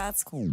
at school.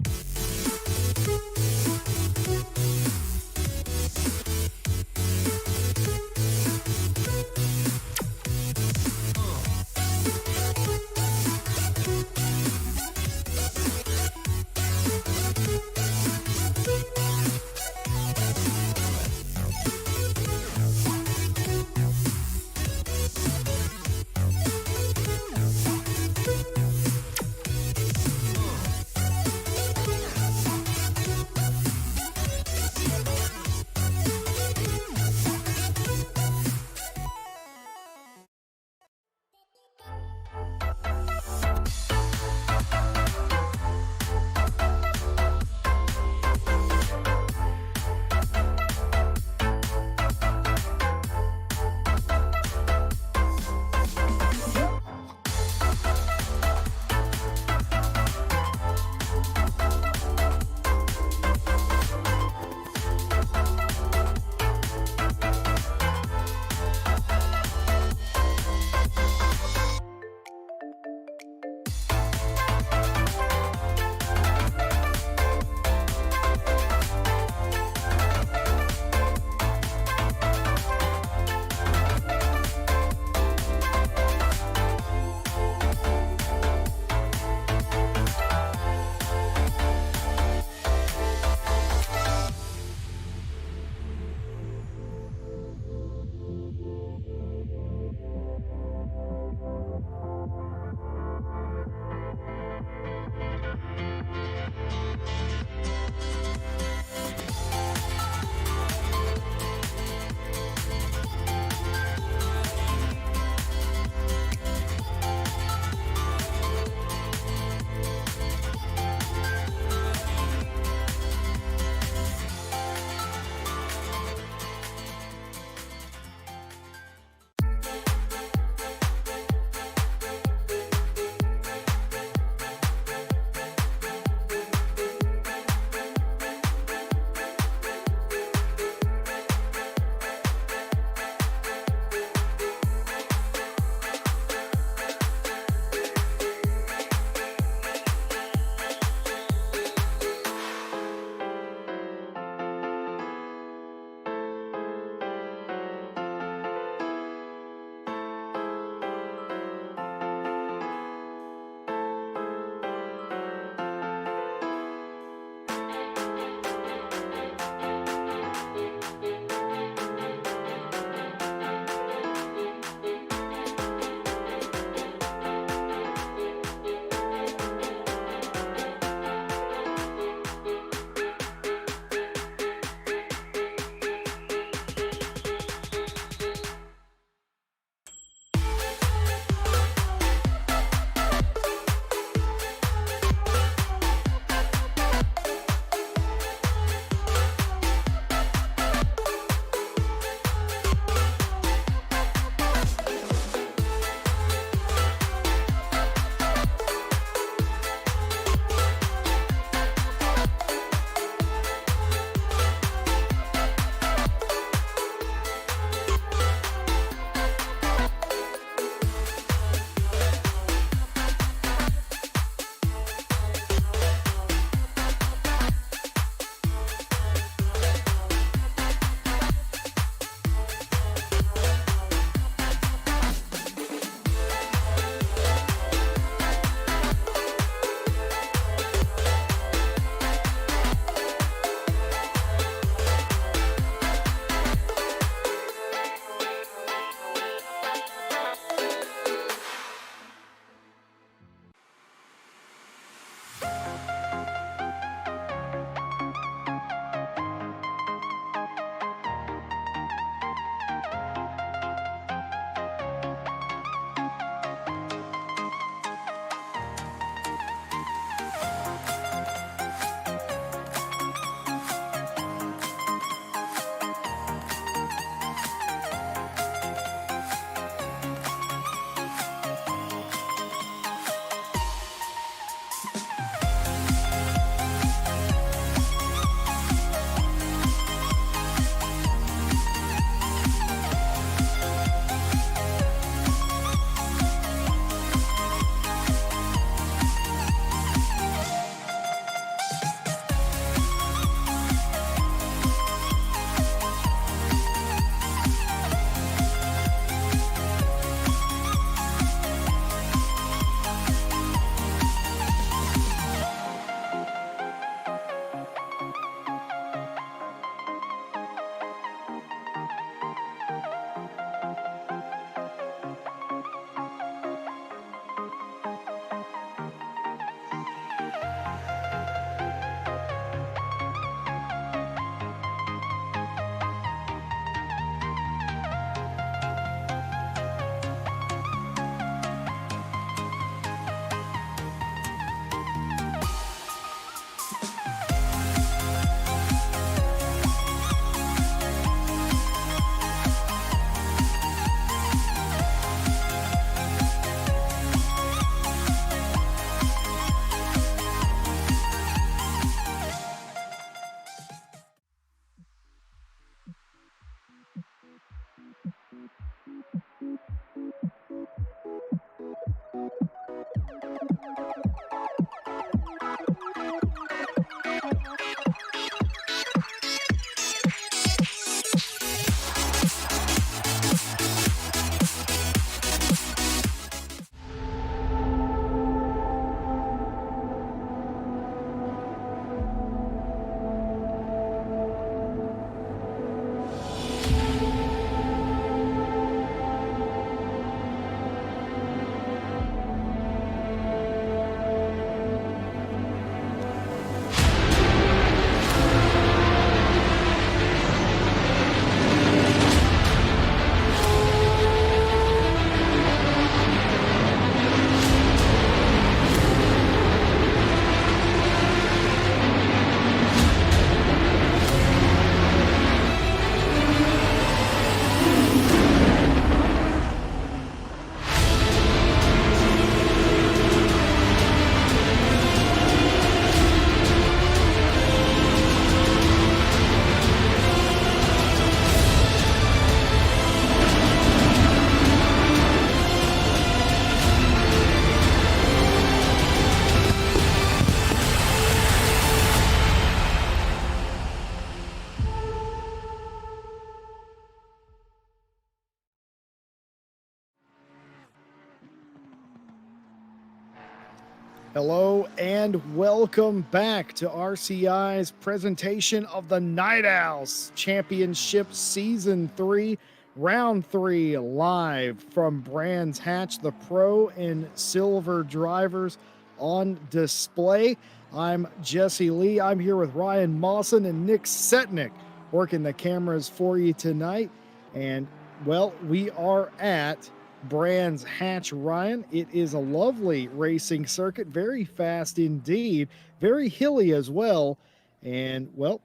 Hello and welcome back to RCI's presentation of the Night Owls Championship Season 3, Round 3, live from Brands Hatch, the Pro and Silver drivers on display. I'm Jesse Lee. I'm here with Ryan Mawson and Nick Setnick working the cameras for you tonight. And, well, we are at Brands Hatch, Ryan. It is a lovely racing circuit, very fast indeed, very hilly as well. And, well,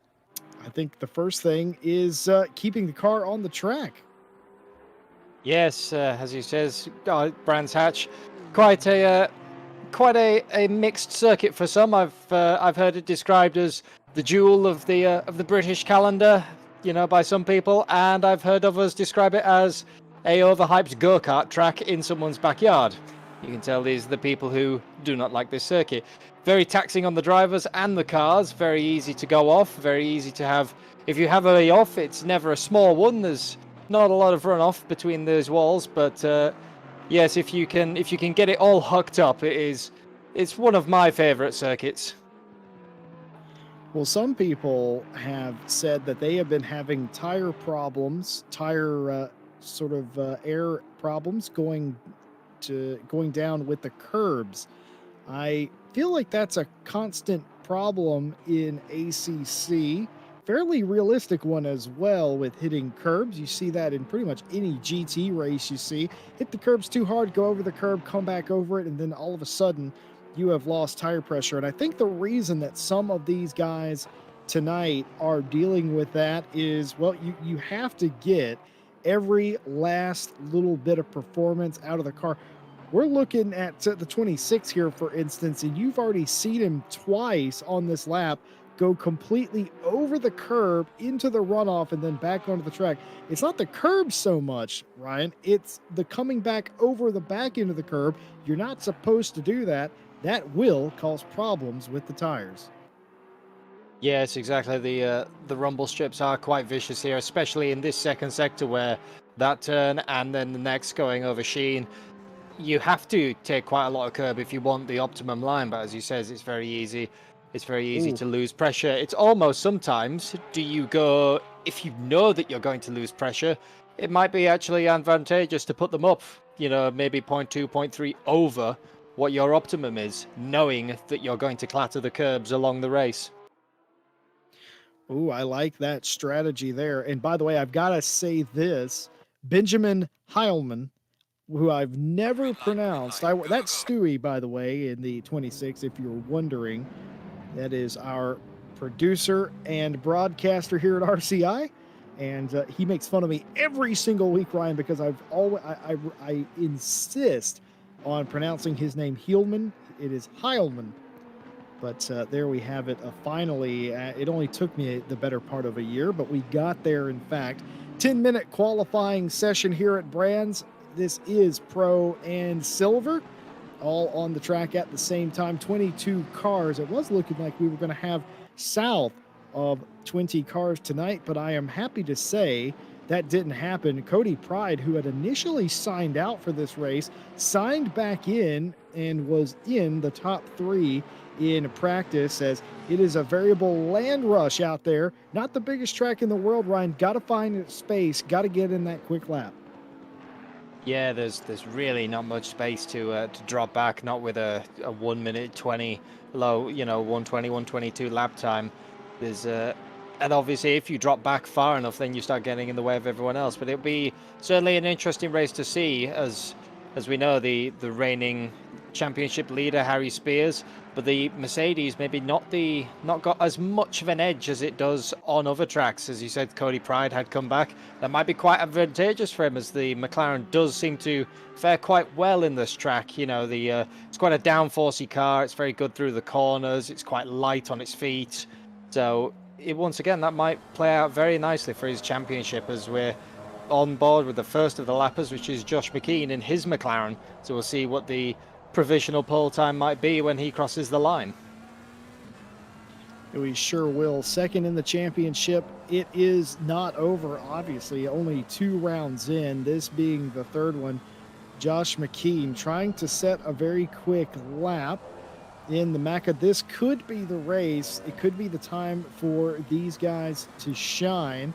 I think the first thing is keeping the car on the track. Yes, as he says, Brands Hatch, quite a mixed circuit for some. I've heard it described as the jewel of the British calendar, by some people, and I've heard others describe it as a overhyped go-kart track in someone's backyard. You can tell these are the people who do not like this circuit. Very taxing on the drivers and the cars. Very easy to go off. Very easy to have. If you have a off, it's never a small one. There's not a lot of runoff between those walls, but yes, if you can get it all hooked up, it's one of my favorite circuits. Well, some people have said that they have been having tire problems, air problems going down with the curbs. I feel like that's a constant problem in ACC. Fairly realistic one as well with hitting curbs. You see that in pretty much any GT race you see. Hit the curbs too hard, go over the curb, come back over it, and then all of a sudden you have lost tire pressure. And I think the reason that some of these guys tonight are dealing with that is, well, you have to get every last little bit of performance out of the car. We're looking at the 26 here, for instance, and you've already seen him twice on this lap go completely over the curb into the runoff and then back onto the track. It's not the curb so much, Ryan. It's the coming back over the back end of the curb. You're not supposed to do that. That will cause problems with the tires. Yes, exactly. The rumble strips are quite vicious here, especially in this second sector where that turn and then the next going over Sheen. You have to take quite a lot of curb if you want the optimum line, but as you says, it's very easy. It's very easy to lose pressure. It's almost sometimes, do you go, if you know that you're going to lose pressure, it might be actually advantageous to put them up, maybe 0.2, 0.3 over what your optimum is, knowing that you're going to clatter the curbs along the race. Ooh, I like that strategy there. And by the way, I've got to say this, Benjamin Heilman, who I've never pronounced. That's Stewie, by the way, in the 26, if you're wondering. That is our producer and broadcaster here at RCI. And he makes fun of me every single week, Ryan, because I insist on pronouncing his name Heilman. It is Heilman. But there we have it. Finally, it only took me the better part of a year, but we got there, in fact. 10-minute qualifying session here at Brands. This is Pro and Silver, all on the track at the same time. 22 cars. It was looking like we were going to have south of 20 cars tonight, but I am happy to say that didn't happen. Cody Pride, who had initially signed out for this race, signed back in and was in the top 3 in practice, as it is a variable land rush out there. Not the biggest track in the world, Ryan. Got to find space. Got to get in that quick lap. Yeah, there's really not much space to drop back, not with a 1 minute 20 low, 120, 122 lap time. There's and obviously if you drop back far enough, then you start getting in the way of everyone else. But it'll be certainly an interesting race to see, as we know, the reigning championship leader Harry Spears, but the Mercedes maybe not got as much of an edge as it does on other tracks. As you said, Cody Pride had come back. That might be quite advantageous for him, as the McLaren does seem to fare quite well in this track. It's quite a downforcey car. It's very good through the corners. It's quite light on its feet. So once again, that might play out very nicely for his championship, as we're on board with the first of the lappers, which is Josh McKean in his McLaren. So we'll see what the provisional pole time might be when he crosses the line. We sure will. Second in the championship. It is not over, obviously. Only 2 rounds in, this being the third one. Josh McKean trying to set a very quick lap. in the Mecca. This could be the race. It could be the time for these guys to shine.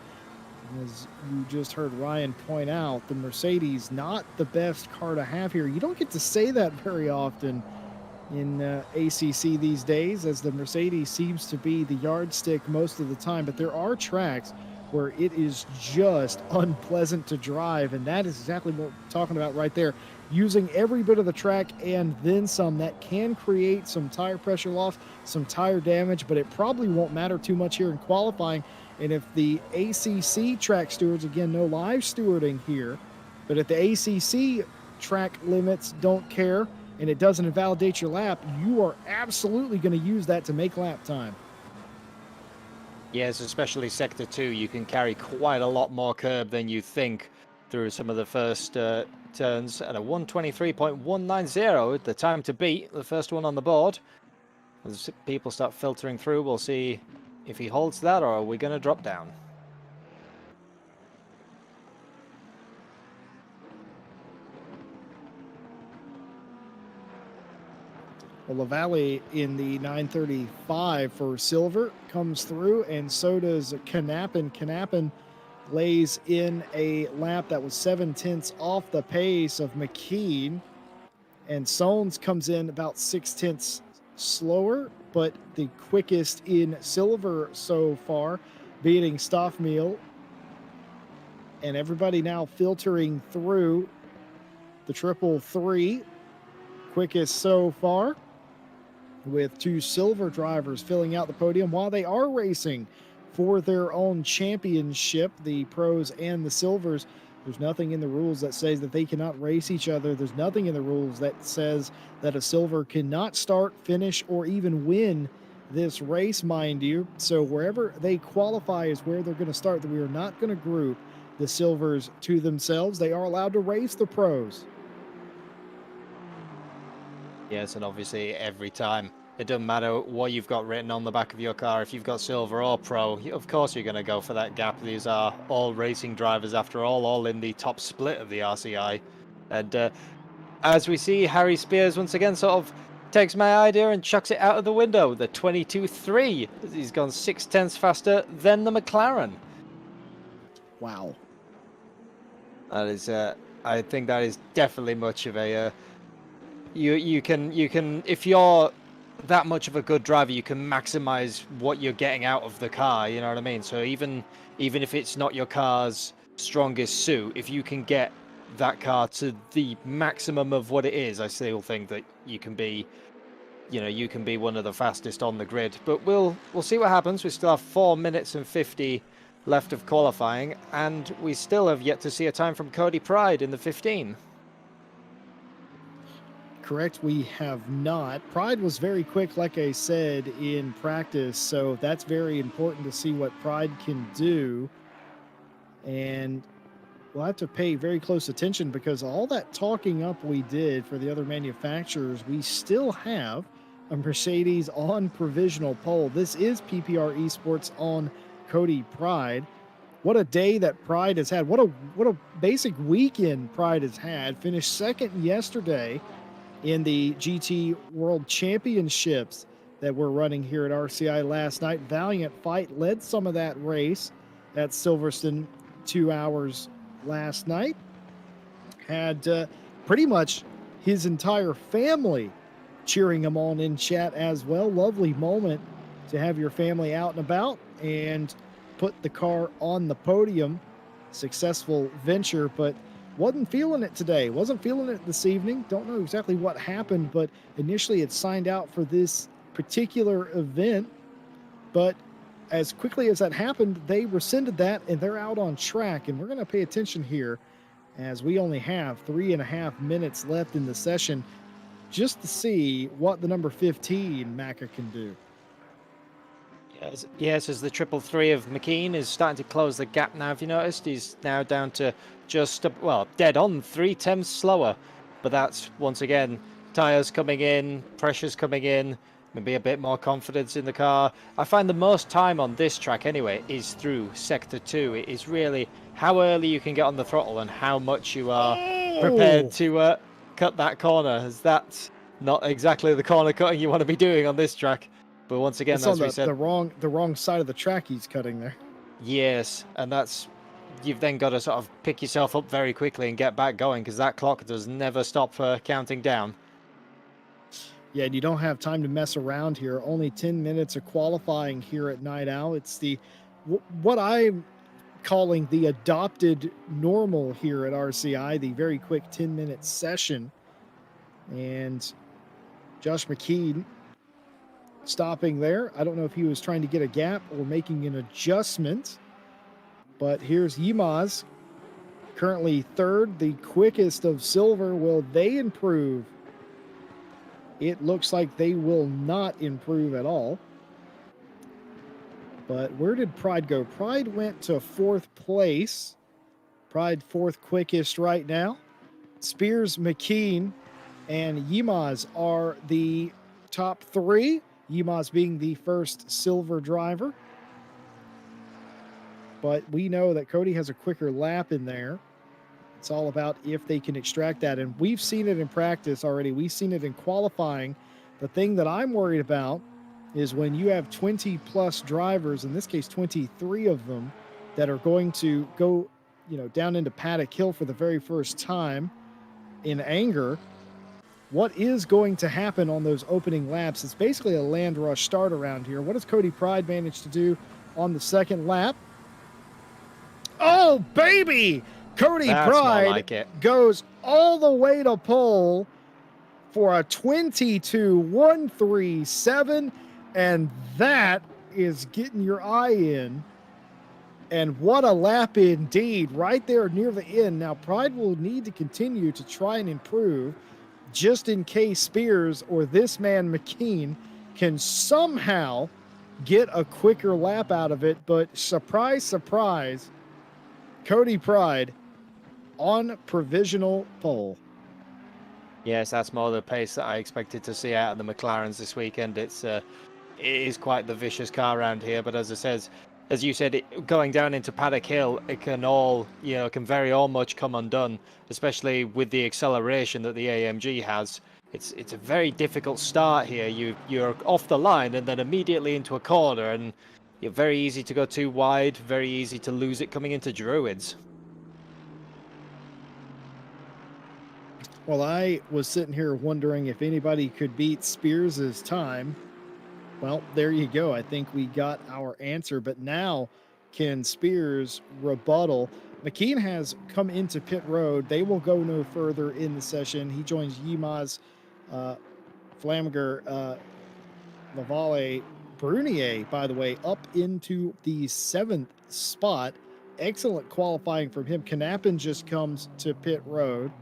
As you just heard Ryan point out, the Mercedes not the best car to have here. You don't get to say that very often in ACC these days, as the Mercedes seems to be the yardstick most of the time. But there are tracks where it is just unpleasant to drive, and that is exactly what we're talking about right there. Using every bit of the track and then some, that can create some tire pressure loss, some tire damage, but it probably won't matter too much here in qualifying. And if the ACC track stewards, again, no live stewarding here, but if the ACC track limits don't care and it doesn't invalidate your lap, you are absolutely going to use that to make lap time. Yes, especially Sector 2, you can carry quite a lot more curb than you think through some of the first turns. And a 123.190, the time to beat, the first one on the board. As people start filtering through, we'll see if he holds that, or are we going to drop down? Well, LaValle in the 935 for silver comes through, and so does Knappen. Knappen lays in a lap that was 7/10 off the pace of McKean, and Sones comes in about 6/10 slower, but the quickest in silver so far, beating Stoffmeal. And everybody now filtering through the 333, quickest so far, with two silver drivers filling out the podium while they are racing for their own championship, the pros and the silvers. There's nothing in the rules that says that they cannot race each other. There's nothing in the rules that says that a silver cannot start, finish, or even win this race, mind you. So wherever they qualify is where they're going to start. We are not going to group the silvers to themselves. They are allowed to race the pros. Yes, and obviously every time. It doesn't matter what you've got written on the back of your car. If you've got silver or pro, of course you're going to go for that gap. These are all racing drivers after all in the top split of the RCI. And as we see, Harry Spears once again sort of takes my idea and chucks it out of the window. The 22.3. He's gone 6/10 faster than the McLaren. Wow. That is, I think that is definitely much of a... You can if you're that much of a good driver, you can maximize what you're getting out of the car, you know what I mean? So even if it's not your car's strongest suit, if you can get that car to the maximum of what it is, I still think that you can be, you can be one of the fastest on the grid. But we'll see what happens. We still have 4 minutes and 50 left of qualifying, and we still have yet to see a time from Cody Pride in the 15. Correct, we have not. Pride was very quick, like I said, in practice, so that's very important to see what Pride can do. And we'll have to pay very close attention, because all that talking up we did for the other manufacturers, we still have a Mercedes on provisional pole. This is PPR Esports on Cody Pride. What a day that Pride has had. What a basic weekend Pride has had. Finished second yesterday in the GT World Championships that we're running here at RCI last night. Valiant Fight led some of that race at Silverstone 2 hours last night. Had pretty much his entire family cheering him on in chat as well. Lovely moment to have your family out and about and put the car on the podium. Successful venture, but wasn't feeling it today. Wasn't feeling it this evening. Don't know exactly what happened, but initially it signed out for this particular event. But as quickly as that happened, they rescinded that and they're out on track. And we're going to pay attention here, as we only have 3.5 minutes left in the session, just to see what the number 15 Macca can do. Yes, as the 333 of McKean is starting to close the gap now. Have you noticed? He's now down to just, well, dead on 3/10 slower. But that's, once again, tyres coming in, pressure's coming in, maybe a bit more confidence in the car. I find the most time on this track, anyway, is through Sector 2. It is really how early you can get on the throttle and how much you are prepared to cut that corner. As not exactly the corner cutting you want to be doing on this track. But once again, It's on as we the said, wrong side of the track he's cutting there. yes, and that's you've then got to sort of pick yourself up very quickly and get back going because that clock does never stop counting down. Yeah, and you don't have time to mess around here. Only 10 minutes of qualifying here at Night Owl. It's the what I'm calling the adopted normal here at RCI, the very quick 10-minute session. And Josh McKean stopping there. I don't know if he was trying to get a gap or making an adjustment. But here's Yilmaz, currently third, the quickest of silver. Will they improve? It looks like they will not improve at all. But where did Pride go? Pride went to fourth place. Pride fourth quickest right now. Spears, McKean, and Yilmaz are the top three. Yilmaz being the first silver driver. But we know that Cody has a quicker lap in there. It's all about if they can extract that. And we've seen it in practice already. We've seen it in qualifying. The thing that I'm worried about is when you have 20 plus drivers, in this case 23 of them, that are going to go, down into Paddock Hill for the very first time in anger. What is going to happen on those opening laps? It's basically a land rush start around here. What does Cody Pride manage to do on the second lap? Oh, baby! Cody That's more Pride like it. goes all the way to pole for a 22.137, and that is getting your eye in. And what a lap indeed, right there near the end. Now, Pride will need to continue to try and improve just in case Spears or this man McKean can somehow get a quicker lap out of it. But surprise, surprise, Cody Pride on provisional pole. Yes, that's more the pace that I expected to see out of the McLarens this weekend. It is quite the vicious car around here, but as you said, going down into Paddock Hill, it can very much come undone, especially with the acceleration that the AMG has. It's a very difficult start here. You're off the line and then immediately into a corner, and you're very easy to go too wide, very easy to lose it coming into Druids. Well, I was sitting here wondering if anybody could beat Spears' time. Well, there you go. I think we got our answer. But now, can Spears rebuttal? McKean has come into pit road. They will go no further in the session. He joins Yilmaz, Flamiger, Lavalle, Brunier, by the way, up into the 7th spot. Excellent qualifying from him. Knappen just comes to pit road.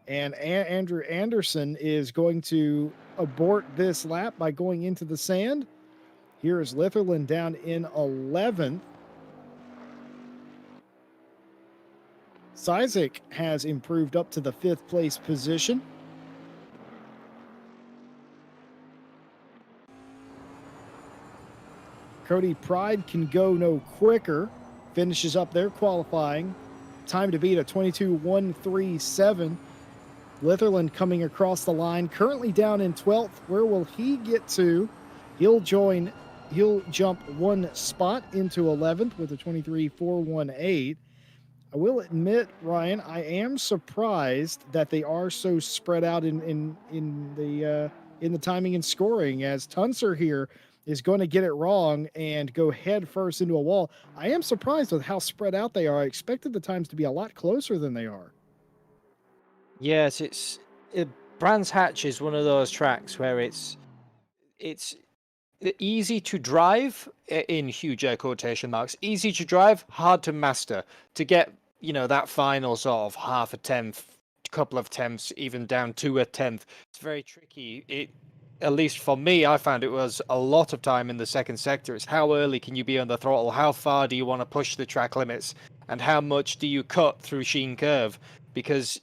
And Andrew Anderson is going to abort this lap by going into the sand. Here is Litherland down in 11th. Cizik has improved up to the 5th place position. Cody Pride can go no quicker. Finishes up their qualifying. Time to beat a 22.137. Litherland coming across the line, currently down in 12th. Where will he get to? He'll jump one spot into 11th with a 23.418. I will admit, Ryan, I am surprised that they are so spread out in the timing and scoring, as Tunser here is going to get it wrong and go head first into a wall. I am surprised with how spread out they are. I expected the times to be a lot closer than they are. Yes, Brands Hatch is one of those tracks where it's easy to drive, in huge air quotation marks, easy to drive, hard to master. To get, that final sort of half a tenth, couple of tenths, even down to a tenth, it's very tricky. At least for me, I found it was a lot of time in the second sector. It's how early can you be on the throttle? How far do you want to push the track limits? And how much do you cut through Sheen Curve? Because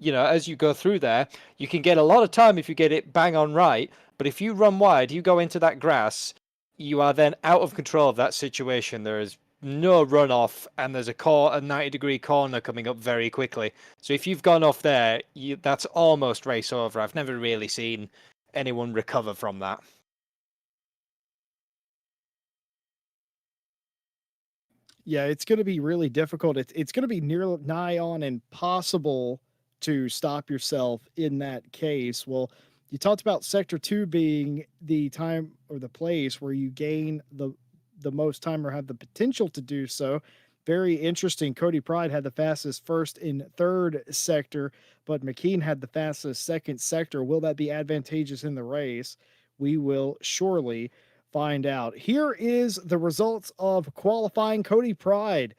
as you go through there, you can get a lot of time if you get it bang on right. But if you run wide, you go into that grass, you are then out of control of that situation. There is no runoff, and there's a 90-degree corner coming up very quickly. So if you've gone off there, that's almost race over. I've never really seen anyone recover from that. Yeah, it's going to be really difficult. It's going to be near nigh on impossible to stop yourself in that case. Well, you talked about sector 2 being the time or the place where you gain the most time or have the potential to do so. Very interesting. Cody Pride had the fastest first and third sector, but McKean had the fastest second sector. Will that be advantageous in the race? We will surely find out. Here is the results of qualifying. Cody Pride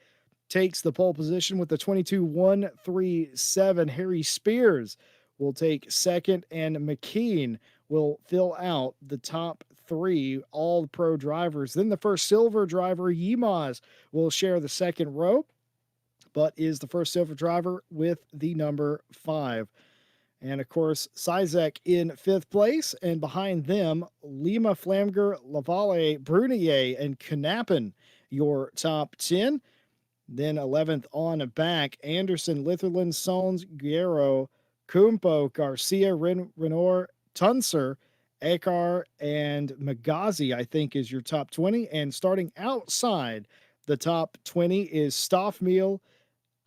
takes the pole position with the 22.137. Harry Spears will take second, and McKean will fill out the top three all pro drivers. Then the first silver driver, Yimaz, will share the second row, but is the first silver driver with the number 5. And of course, Sizek in fifth place, and behind them, Lima, Flamger, Lavalle, Brunier, and Knappen, your top 10. Then 11th on back, Anderson, Litherland, Sons, Guerrero, Kumpo, Garcia, Renor, Tunser, Ekar, and Magazi, I think, is your top 20. And starting outside the top 20 is Stoffmeal,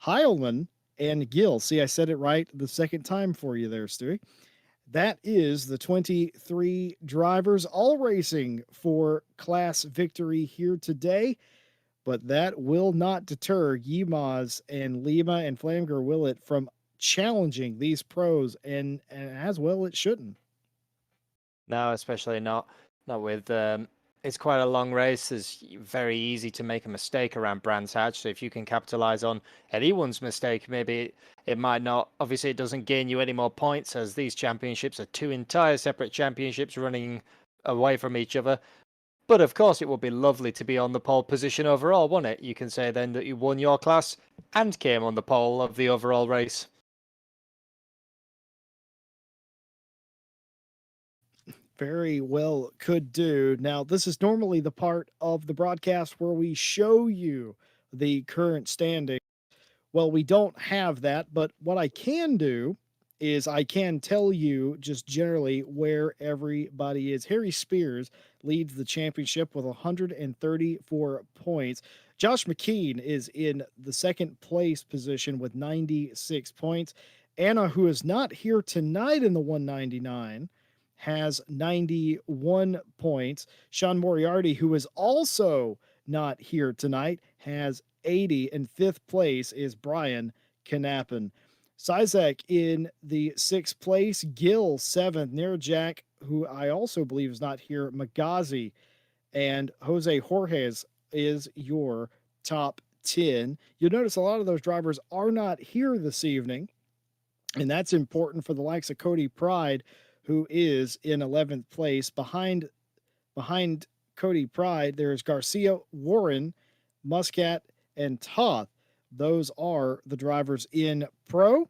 Heilman, and Gill. See, I said it right the second time for you there, Stewie. That is the 23 drivers all racing for class victory here today, but that will not deter Yimaz and Lima and Flamger, will it, from challenging these pros, and as well it shouldn't. No, especially not with it's quite a long race. It's very easy to make a mistake around Brands Hatch. So if you can capitalize on anyone's mistake, maybe it might not. Obviously, it doesn't gain you any more points, as these championships are two entire separate championships running away from each other. But of course, it would be lovely to be on the pole position overall, wouldn't it? You can say then that you won your class and came on the pole of the overall race. Very well could do. Now, this is normally the part of the broadcast where we show you the current standing. Well, we don't have that, but what I can do is I can tell you just generally where everybody is. Harry Spears leads the championship with 134 points. Josh McKean is in the second place position with 96 points. Anna, who is not here tonight in the 199, has 91 points. Sean Moriarty, who is also not here tonight, has 80. And fifth place is Brian Knappen. Sizek in the sixth place, Gill seventh, Jack, who I also believe is not here, Magazi, and Jose Jorges is your top 10. You'll notice a lot of those drivers are not here this evening, and that's important for the likes of Cody Pride, who is in 11th place. Behind Cody Pride, there's Garcia, Warren, Muscat, and Toth. Those are the drivers in pro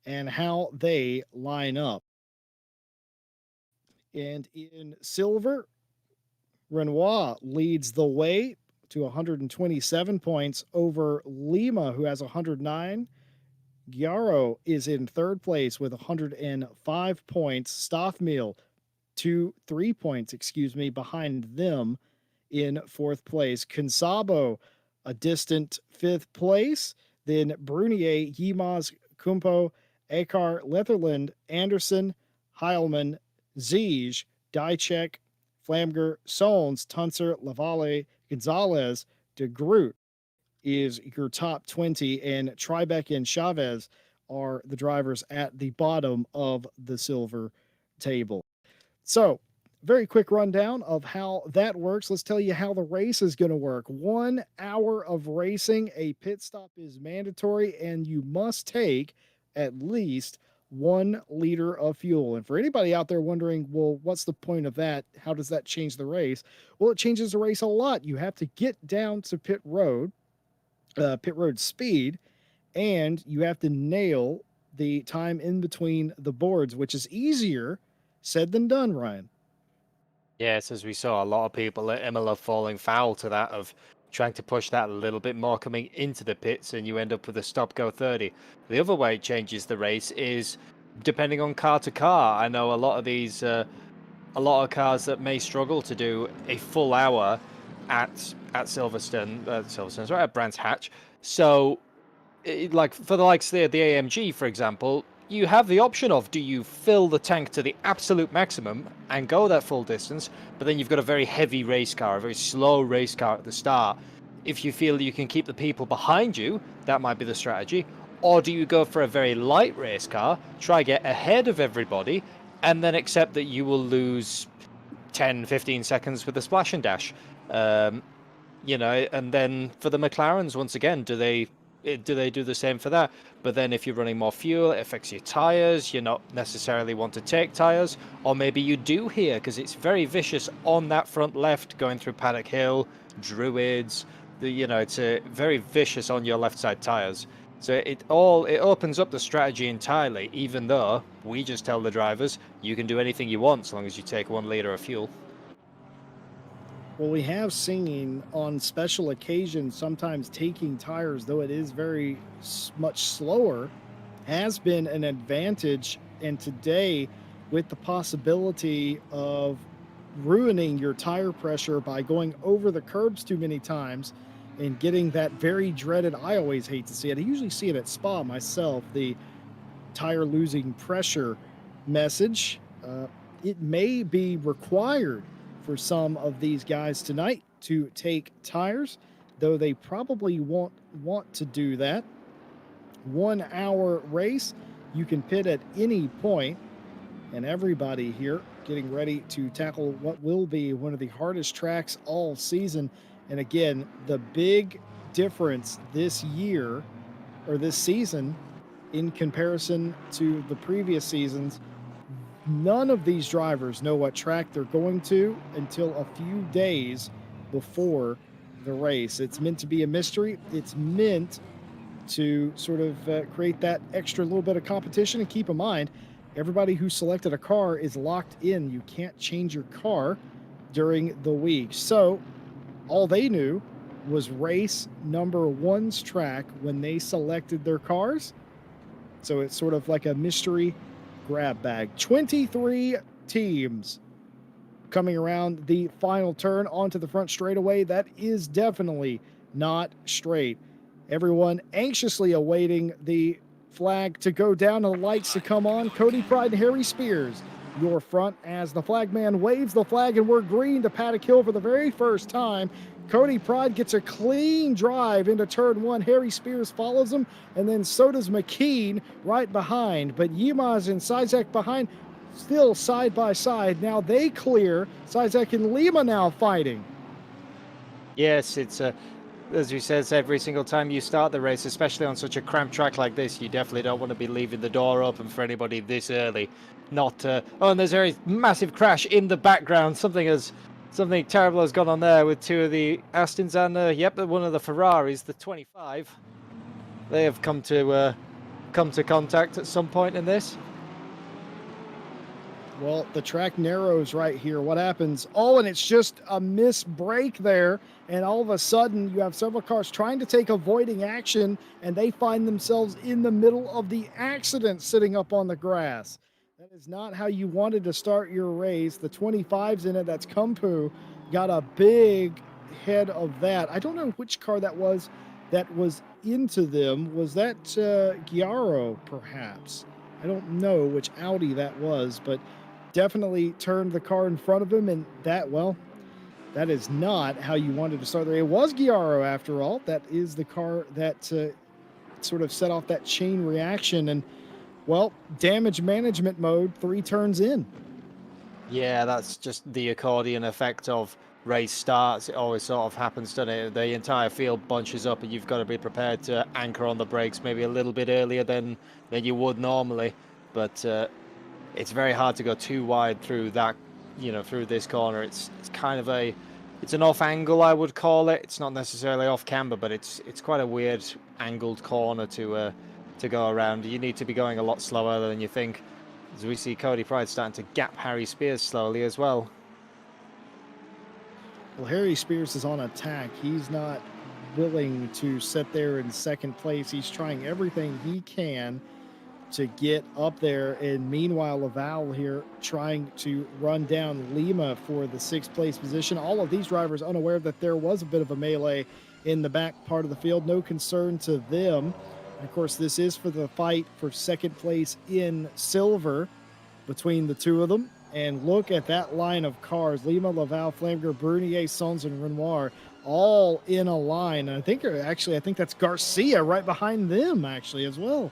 and how they line up. And in silver, Renoir leads the way to 127 points over Lima, who has 109. Giaro is in third place with 105 points. Stoffmeal, 3 points, behind them in fourth place. Consabo, a distant fifth place. Then Brunier, Yimaz, Kumpo, Ekar, Letherland, Anderson, Heilman, Ziege, Dychek, Flamger, Solns, Tunser, Lavalle, Gonzalez, De Groot is your top 20, and Tribeck and Chavez are the drivers at the bottom of the silver table. So, very quick rundown of how that works. Let's tell you how the race is going to work. 1 hour of racing, a pit stop is mandatory, and you must take at least 1 liter of fuel. And for anybody out there wondering, well, what's the point of that? How does that change the race? Well, it changes the race a lot. You have to get down to pit road speed, and you have to nail the time in between the boards, which is easier said than done, Ryan. Yes, as we saw, a lot of people at Imola falling foul to that of trying to push that a little bit more coming into the pits, and you end up with a stop-go 30. The other way it changes the race is depending on car to car. I know a lot of these, a lot of cars that may struggle to do a full hour at Silverstone, Silverstone's right at Brands Hatch. So like for the likes of the AMG, for example, you have the option of, do you fill the tank to the absolute maximum and go that full distance, but then you've got a very heavy race car, a very slow race car at the start. If you feel you can keep the people behind you, that might be the strategy. Or do you go for a very light race car, try get ahead of everybody, and then accept that you will lose 10, 15 seconds with the splash and dash? And then for the McLarens, once again, do they do the same for that? But then if you're running more fuel, it affects your tires. You're not necessarily want to take tires, or maybe you do here because it's very vicious on that front left going through Paddock Hill, Druids. It's a very vicious on your left side tires. So it opens up the strategy entirely. Even though we just tell the drivers you can do anything you want as long as you take 1 liter of fuel. Well, we have seen on special occasions sometimes taking tires, though it is very much slower, has been an advantage. And today, with the possibility of ruining your tire pressure by going over the curbs too many times and getting that very dreaded, I always hate to see it. I usually see it at Spa myself, the tire losing pressure message. It may be required for some of these guys tonight to take tires, though they probably won't want to do that. 1 hour race, you can pit at any point, and everybody here getting ready to tackle what will be one of the hardest tracks all season. And again, the big difference this year or this season in comparison to the previous seasons, none of these drivers know what track they're going to until a few days before the race. It's meant to be a mystery. It's meant to sort of create that extra little bit of competition. And keep in mind, everybody who selected a car is locked in. You can't change your car during the week. So all they knew was race number one's track when they selected their cars. So it's sort of like a mystery grab bag. 23 teams coming around the final turn onto the front straightaway. That is definitely not straight. Everyone anxiously awaiting the flag to go down and the lights to come on. Cody Pride and Harry Spears, your front as the flag man waves the flag, and we're green to Paddock Hill for the very first time. Cody Pride gets a clean drive into turn one. Harry Spears follows him, and then so does McKean right behind. But Yilmaz and Sizek behind, still side by side. Now they clear. Sizek and Lima now fighting. Yes, it's as we said, every single time you start the race, especially on such a cramped track like this, you definitely don't want to be leaving the door open for anybody this early. Not oh, and there's a very massive crash in the background. Something terrible has gone on there with two of the Astons and yep, one of the Ferraris, the 25. They have come to contact at some point in this. Well, the track narrows right here. What happens? Oh, and it's just a missed break there. And all of a sudden, you have several cars trying to take avoiding action, and they find themselves in the middle of the accident sitting up on the grass. That is not how you wanted to start your race. The 25's in it. That's Kumpu. Got a big head of that. I don't know which car that was into them. Was that Giaro, perhaps? I don't know which Audi that was, but definitely turned the car in front of him, and that is not how you wanted to start there. It was Giaro after all. That is the car that sort of set off that chain reaction, and well, damage management mode 3 turns in. Yeah, that's just the accordion effect of race starts. It always sort of happens, doesn't it? The entire field bunches up, and you've got to be prepared to anchor on the brakes maybe a little bit earlier than you would normally. But it's very hard to go too wide through that, through this corner. It's kind of it's an off angle, I would call it. It's not necessarily off camber, but it's quite a weird angled corner to go around. You need to be going a lot slower than you think. As we see Cody Pride starting to gap Harry Spears slowly as well. Well, Harry Spears is on attack. He's not willing to sit there in second place. He's trying everything he can to get up there. And meanwhile, Laval here trying to run down Lima for the sixth place position. All of these drivers unaware that there was a bit of a melee in the back part of the field. No concern to them. And of course, this is for the fight for second place in silver between the two of them. And look at that line of cars: Lima, Laval, Flamger, Brunier, Sons, and Renoir, all in a line. And I think that's Garcia right behind them, actually, as well.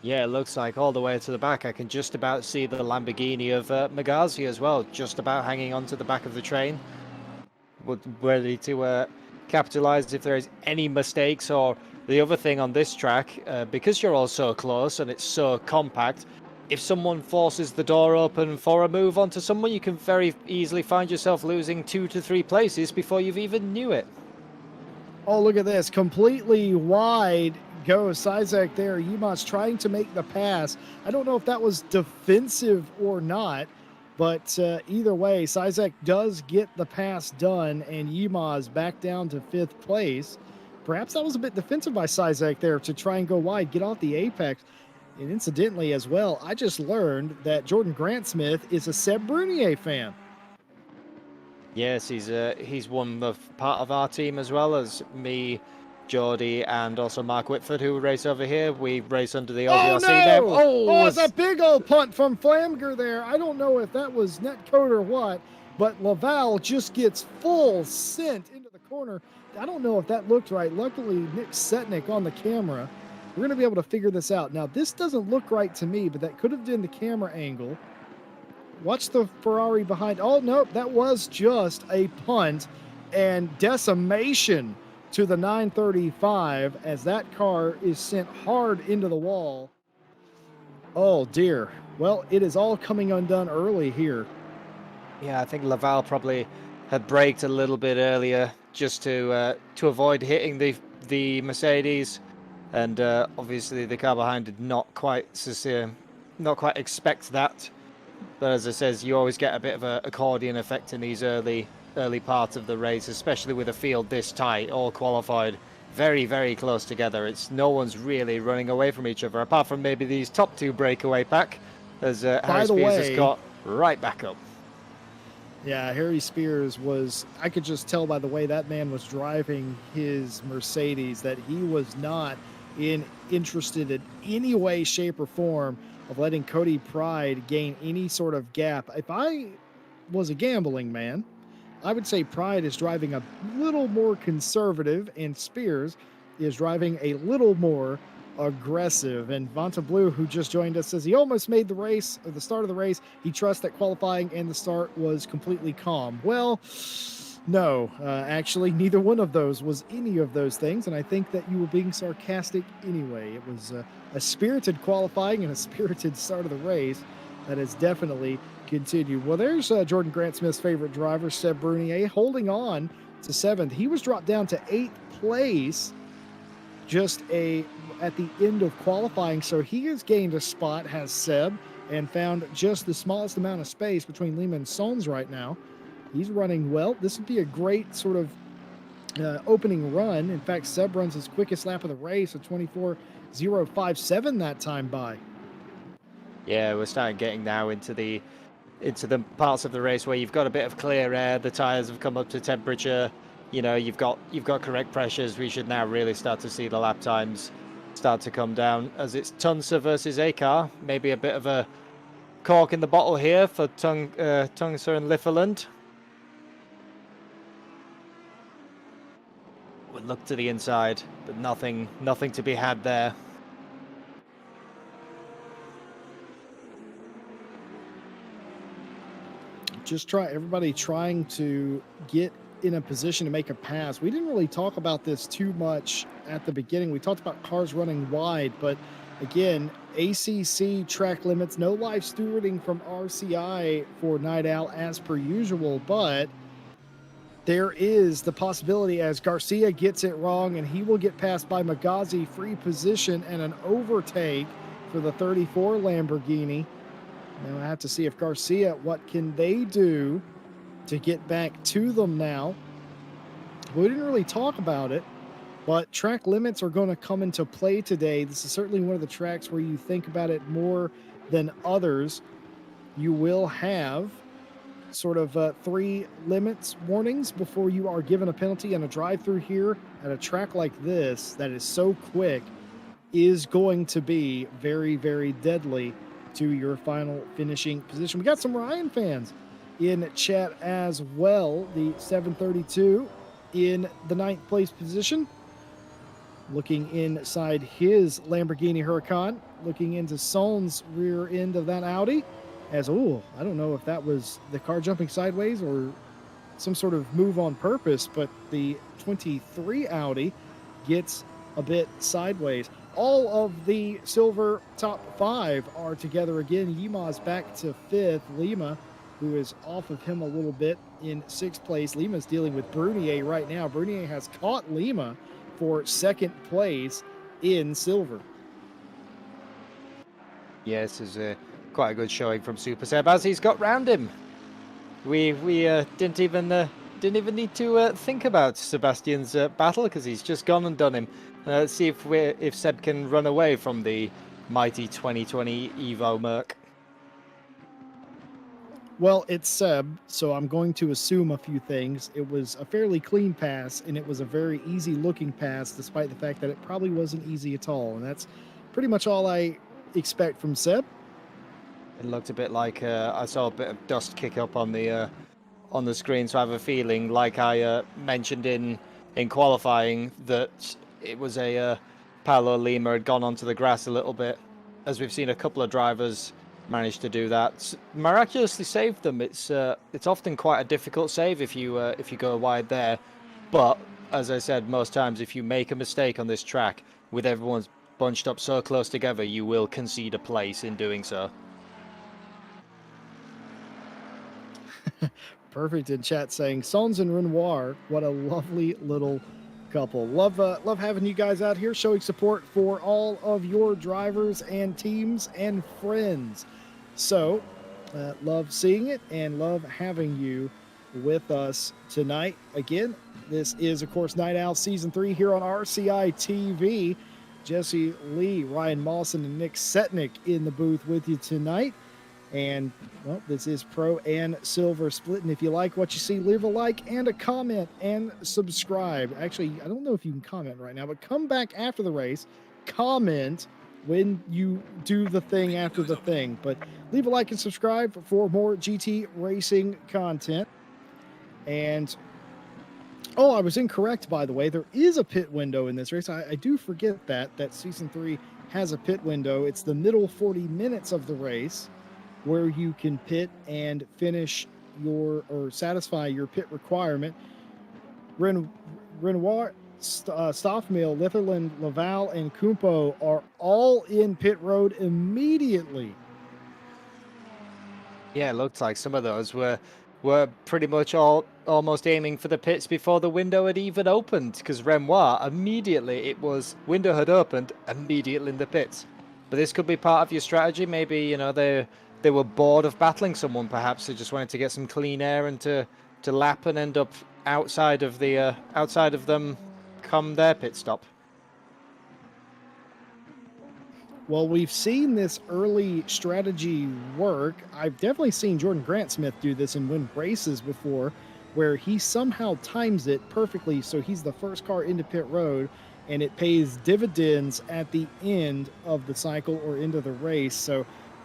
Yeah, it looks like all the way to the back. I can just about see the Lamborghini of Magazi as well, just about hanging onto the back of the train, ready to capitalize if there is any mistakes. Or the other thing on this track, because you're all so close and it's so compact, if someone forces the door open for a move onto someone, you can very easily find yourself losing 2 to 3 places before you've even knew it. Oh, look at this. Completely wide goes Sizek there. Yimaz trying to make the pass. I don't know if that was defensive or not, but either way, Sizek does get the pass done, and Yimaz back down to fifth place. Perhaps that was a bit defensive by Sizek there to try and go wide, get off the apex. And incidentally as well, I just learned that Jordan Grant-Smith is a Seb Brunier fan. Yes, he's one of part of our team as well as me, Geordie, and also Mark Whitford, who race over here. We race under the Oh OVRC name. no! Oh, it's a big old punt from Flamger there. I don't know if that was netcode or what, but Laval just gets full sent into the corner. I don't know if that looked right. Luckily, Nick Setnick on the camera. We're going to be able to figure this out. Now, this doesn't look right to me, but that could have been the camera angle. Watch the Ferrari behind. Oh, nope, that was just a punt and decimation to the 935 as that car is sent hard into the wall. Oh, dear. Well, it is all coming undone early here. Yeah, I think Laval probably had braked a little bit earlier just to avoid hitting the Mercedes. And obviously the car behind did not quite expect that. But as I says, you always get a bit of an accordion effect in these early parts of the race, especially with a field this tight, all qualified very, very close together. It's no one's really running away from each other, apart from maybe these top two breakaway pack, as Harry Spears has got right back up. Yeah, Harry Spears I could just tell by the way that man was driving his Mercedes that he was not interested in any way, shape, or form of letting Cody Pride gain any sort of gap. If I was a gambling man, I would say Pride is driving a little more conservative and Spears is driving a little more aggressive. And Vanta Blue, who just joined us, says he almost made the race, or the start of the race. He trusts that qualifying and the start was completely calm. Well, no, actually, neither one of those was any of those things. And I think that you were being sarcastic anyway. It was a spirited qualifying and a spirited start of the race that has definitely continued. Well, there's Jordan Grant-Smith's favorite driver, Seb Brunier, holding on to seventh. He was dropped down to eighth place just at the end of qualifying. So he has gained a spot, has Seb, and found just the smallest amount of space between Lima and Sons right now. He's running well. This would be a great sort of opening run. In fact, Seb runs his quickest lap of the race at 24.057 that time by. Yeah, we're starting getting now into the parts of the race where you've got a bit of clear air. The tires have come up to temperature. You know, you've got correct pressures. We should now really start to see the lap times start to come down as it's Tunsa versus Akar. Maybe a bit of a cork in the bottle here for Tunsa and Lifferland. Would look to the inside, but nothing to be had there. Everybody trying to get in a position to make a pass. We didn't really talk about this too much at the beginning. We talked about cars running wide, but again, ACC track limits, no live stewarding from RCI for Night Owl as per usual, but there is the possibility as Garcia gets it wrong and he will get passed by Magazi, free position and an overtake for the 34 Lamborghini. Now I have to see if Garcia, what can they do to get back to them now. We didn't really talk about it, but track limits are going to come into play today. This is certainly one of the tracks where you think about it more than others. You will have sort of three limits warnings before you are given a penalty, and a drive through here at a track like this that is so quick is going to be very, very deadly to your final finishing position. We got some Ryan fans in chat as well. The 732 in the ninth place position, looking inside his Lamborghini Huracan, looking into Son's rear end of that Audi. As, oh, I don't know if that was the car jumping sideways or some sort of move on purpose, but the 23 Audi gets a bit sideways. All of the silver top five are together again. Yima's back to fifth. Lima, who is off of him a little bit, in sixth place. Lima's dealing with Brunier right now. Brunier has caught Lima for second place in silver. Yeah, this is quite a good showing from Super Seb as he's got round him. We didn't even need to think about Sebastian's battle, because he's just gone and done him. Let's see if Seb can run away from the mighty 2020 Evo Merc. Well, it's Seb, so I'm going to assume a few things. It was a fairly clean pass, and it was a very easy looking pass, despite the fact that it probably wasn't easy at all. And that's pretty much all I expect from Seb. It looked a bit like I saw a bit of dust kick up on the screen, so I have a feeling, like I mentioned in qualifying, that it was a Paolo Lima had gone onto the grass a little bit, as we've seen a couple of drivers manage to do that. Miraculously saved them. It's often quite a difficult save if you go wide there, but as I said, most times if you make a mistake on this track, with everyone's bunched up so close together, you will concede a place in doing so. Perfect in chat saying Sons and Renoir, what a lovely little couple. Love having you guys out here showing support for all of your drivers and teams and friends. So love seeing it and love having you with us tonight. Again, this is of course Night Owl Season 3 here on RCI TV. Jesse Lee, Ryan Mawson, and Nick Setnick in the booth with you tonight. And, well, this is Pro and Silver Split. And if you like what you see, leave a like and a comment and subscribe. Actually, I don't know if you can comment right now, but come back after the race, comment when you do the thing after the thing. But leave a like and subscribe for more GT racing content. And, oh, I was incorrect, by the way. There is a pit window in this race. I do forget that Season 3 has a pit window. It's the middle 40 minutes of the race, where you can pit and finish or satisfy your pit requirement. Renoir, Stoffmill, Litherland, Laval, and Kumpo are all in pit road immediately. Yeah, it looked like some of those were pretty much almost aiming for the pits before the window had even opened, because Renoir immediately, window had opened immediately in the pits. But this could be part of your strategy. Maybe, you know, they were bored of battling someone. Perhaps they just wanted to get some clean air and to lap and end up outside of them come their pit stop. Well, we've seen this early strategy work. I've definitely seen Jordan Grant Smith do this and win races before, where he somehow times it perfectly so he's the first car into pit road, and it pays dividends at the end of the cycle or into the race. So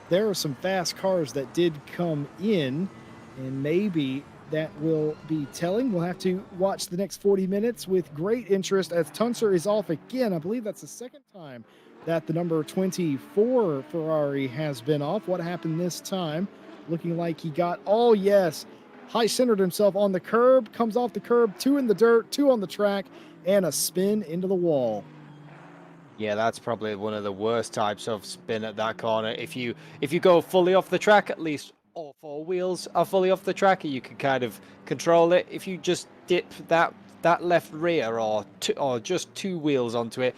there are some fast cars that did come in, and maybe that will be telling. We'll have to watch the next 40 minutes with great interest as Tuncer is off again. I believe that's the second time that the number 24 Ferrari has been off. What happened this time? Looking like he got, oh yes, high-centered himself on the curb, comes off the curb, 2 in the dirt, 2 on the track, and a spin into the wall. Yeah, that's probably one of the worst types of spin at that corner. If you go fully off the track, at least all 4 wheels are fully off the track, you can kind of control it. If you just dip that left rear or just 2 wheels onto it,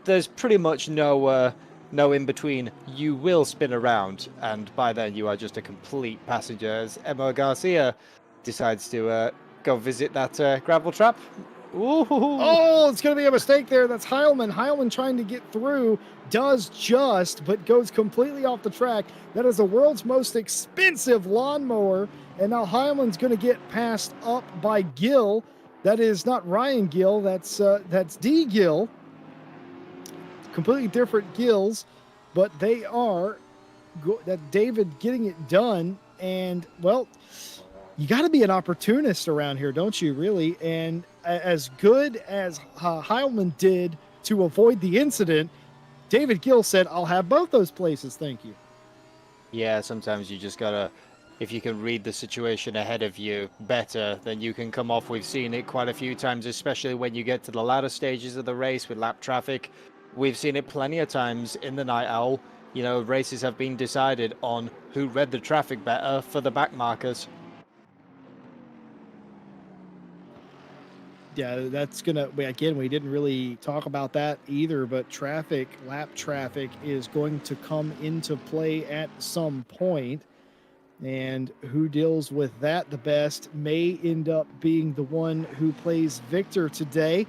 there's pretty much no in between. You will spin around, and by then you are just a complete passenger. As Emma Garcia decides to go visit that gravel trap. Ooh. Oh, it's going to be a mistake there. That's Heilman. Heilman trying to get through, does just, but goes completely off the track. That is the world's most expensive lawnmower. And now Heilman's going to get passed up by Gill. That is not Ryan Gill. That's D Gill. Completely different Gills, but they are that David getting it done. And well, you got to be an opportunist around here, don't you, really? And as good as Heilman did to avoid the incident, David Gill said, I'll have both those places, thank you. Yeah, sometimes you just gotta, if you can read the situation ahead of you better, then you can come off. We've seen it quite a few times, especially when you get to the latter stages of the race with lap traffic. We've seen it plenty of times in the Night Owl. You know, races have been decided on who read the traffic better for the back markers. Yeah, that's gonna. Again, we didn't really talk about that either, but lap traffic, is going to come into play at some point, and who deals with that the best may end up being the one who plays victor today.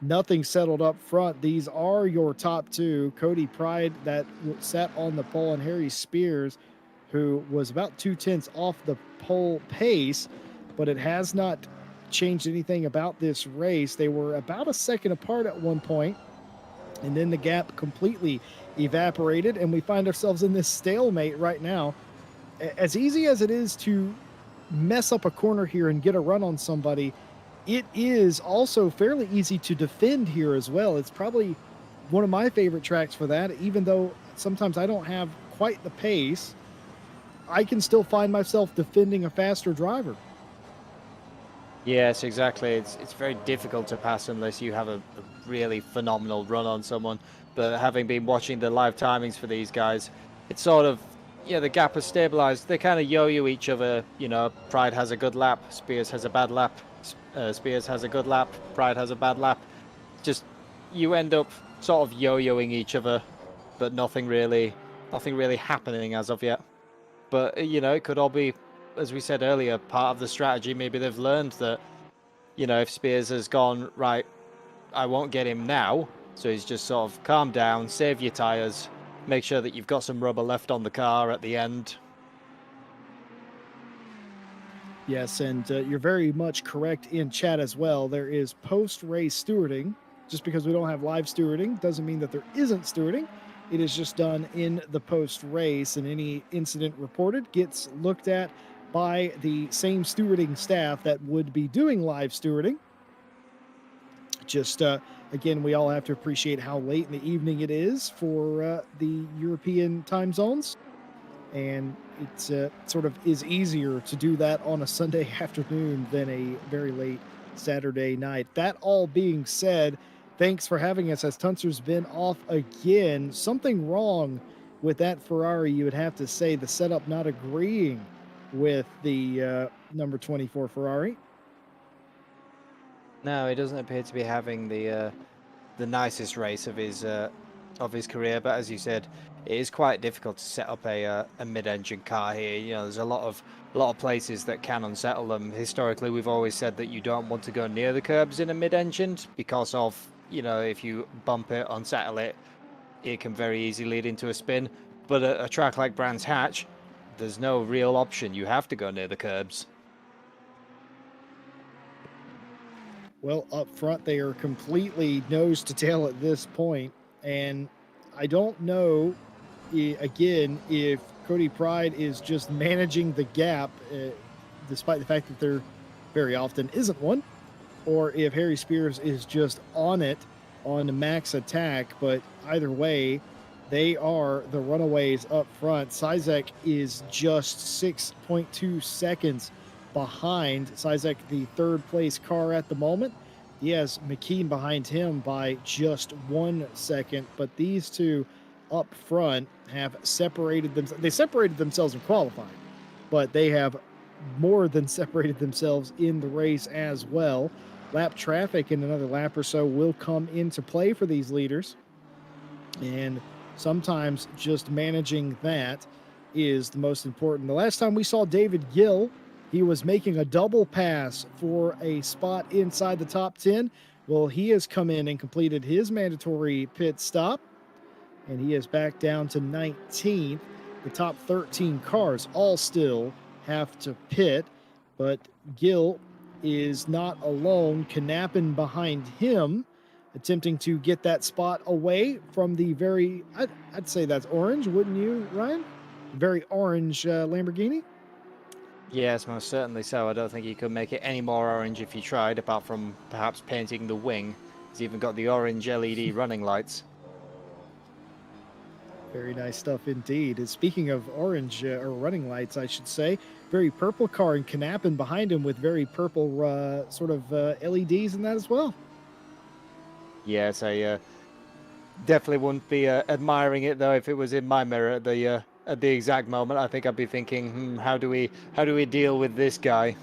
Nothing settled up front. These are your top two: Cody Pride, that sat on the pole, and Harry Spears, who was about 2/10 off the pole pace, but it has not changed anything about this race. They were about a second apart at one point, and then the gap completely evaporated, and we find ourselves in this stalemate right now. As easy as it is to mess up a corner here and get a run on somebody, it is also fairly easy to defend here as well. It's probably one of my favorite tracks for that, even though sometimes I don't have quite the pace. I can still find myself defending a faster driver. Yes, exactly. It's very difficult to pass unless you have a really phenomenal run on someone. But having been watching the live timings for these guys, it's sort of, yeah, the gap has stabilized. They kind of yo-yo each other. You know, Pride has a good lap, Spears has a bad lap, Spears has a good lap, Pride has a bad lap. Just, you end up sort of yo-yoing each other, but nothing really happening as of yet. But, you know, it could all be, as we said earlier, part of the strategy. Maybe they've learned that, you know, if Spears has gone, right, I won't get him now, so he's just sort of calm down, save your tyres, make sure that you've got some rubber left on the car at the end. Yes, and you're very much correct in chat as well. There is post-race stewarding. Just because we don't have live stewarding doesn't mean that there isn't stewarding. It is just done in the post-race, and any incident reported gets looked at by the same stewarding staff that would be doing live stewarding. Just again, we all have to appreciate how late in the evening it is for the European time zones, and it's sort of is easier to do that on a Sunday afternoon than a very late Saturday night. That all being said, thanks for having us, as Tunster's been off again. Something wrong with that Ferrari, you would have to say. The setup not agreeing with the number 24 Ferrari. No, he doesn't appear to be having the nicest race of his career. But as you said, it is quite difficult to set up a mid-engine car here. You know, there's a lot of places that can unsettle them. Historically, we've always said that you don't want to go near the curbs in a mid-engine because of, you know, if you bump it, unsettle it, it can very easily lead into a spin. But a track like Brands Hatch, there's no real option. You have to go near the curbs. Well, up front, they are completely nose to tail at this point, and I don't know, again, if Cody Pride is just managing the gap, despite the fact that there very often isn't one, or if Harry Spears is just on it on max attack. But either way, they are the runaways up front. Sizek is just 6.2 seconds behind. Sizek, the third place car at the moment. He has McKean behind him by just 1 second, but these two up front have separated themselves. They separated themselves in qualifying, but they have more than separated themselves in the race as well. Lap traffic in another lap or so will come into play for these leaders, and sometimes just managing that is the most important. The last time we saw David Gill He was making a double pass for a spot inside the top 10. Well, he has come in and completed his mandatory pit stop, and he is back down to 19th. The top 13 cars all still have to pit, but Gil is not alone. Knappen behind him, attempting to get that spot away from the very, I'd say that's orange, wouldn't you, Ryan? Very orange Lamborghini. Yes, most certainly so. I don't think you could make it any more orange if you tried, apart from perhaps painting the wing. It's even got the orange LED running lights. Very nice stuff indeed. And speaking of orange or running lights, I should say, very purple car and Knappen behind him with very purple sort of LEDs in that as well. Yes, I definitely wouldn't be admiring it though if it was in my mirror at the exact moment. I think I'd be thinking, how do we deal with this guy?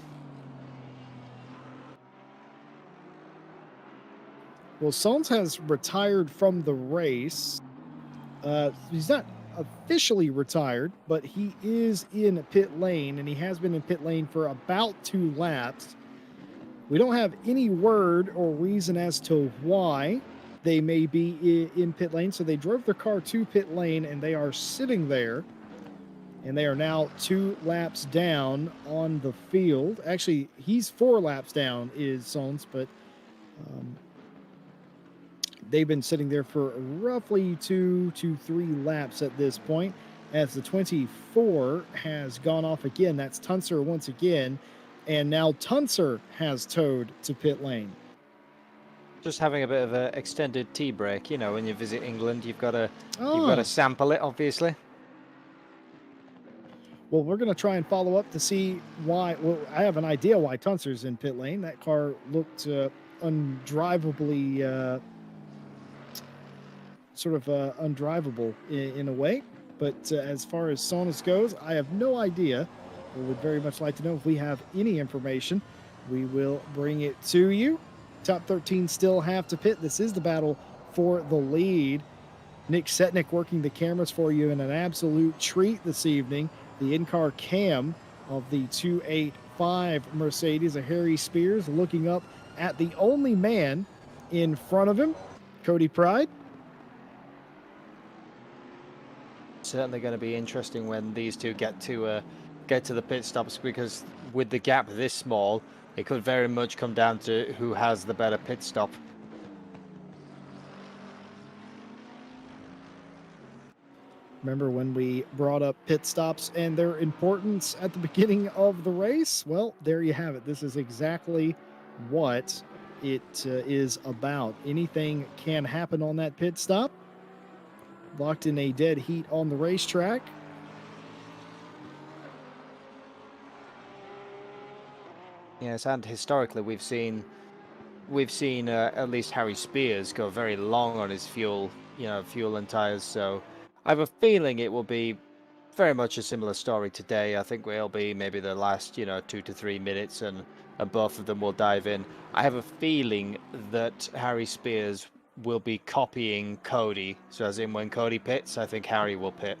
Well, Sons has retired from the race. He's not officially retired, but he is in pit lane, and he has been in pit lane for about 2 laps. We don't have any word or reason as to why they may be in pit lane. So they drove their car to pit lane, and they are sitting there. And they are now 2 laps down on the field. Actually, he's 4 laps down, is Sons, but they've been sitting there for roughly 2 to 3 laps at this point, as the 24 has gone off again. That's Tuncer once again, and now Tuncer has towed to pit lane. Just having a bit of an extended tea break. You know, when you visit England, you've got to sample it, obviously. Well, we're going to try and follow up to see why. Well, I have an idea why Tuncer's in pit lane. That car looked undrivably, sort of undrivable in a way. But as far as Sonus goes, I have no idea. We would very much like to know if we have any information. We will bring it to you. Top 13 still have to pit. This is the battle for the lead. Nick Setnick working the cameras for you in an absolute treat this evening. The in-car cam of the 285 Mercedes, a Harry Spears, looking up at the only man in front of him, Cody Pride. Certainly going to be interesting when these two get to the pit stops, because with the gap this small, it could very much come down to who has the better pit stop. Remember when we brought up pit stops and their importance at the beginning of the race? Well, there you have it. This is exactly what it is about. Anything can happen on that pit stop. Locked in a dead heat on the racetrack. Yes, and historically we've seen at least Harry Spears go very long on his fuel and tires. So I have a feeling it will be very much a similar story today. I think we'll be maybe the last 2 to 3 minutes, and both of them will dive in. I have a feeling that Harry Spears will be copying Cody. So as in, when Cody pits, I think Harry will pit.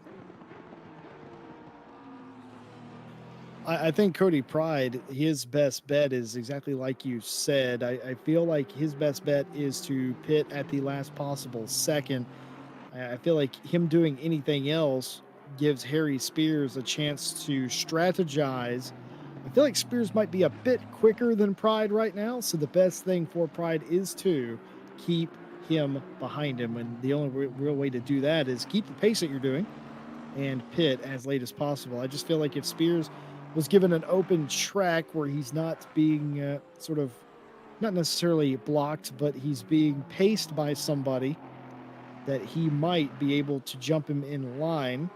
I think Cody Pride, his best bet is exactly like you said. I feel like his best bet is to pit at the last possible second. I feel like him doing anything else gives Harry Spears a chance to strategize. I feel like Spears might be a bit quicker than Pride right now, so the best thing for Pride is to keep him behind him. And the only real way to do that is keep the pace that you're doing and pit as late as possible. I just feel like if Spears was given an open track where he's not being sort of, not necessarily blocked, but he's being paced by somebody, that he might be able to jump him in line.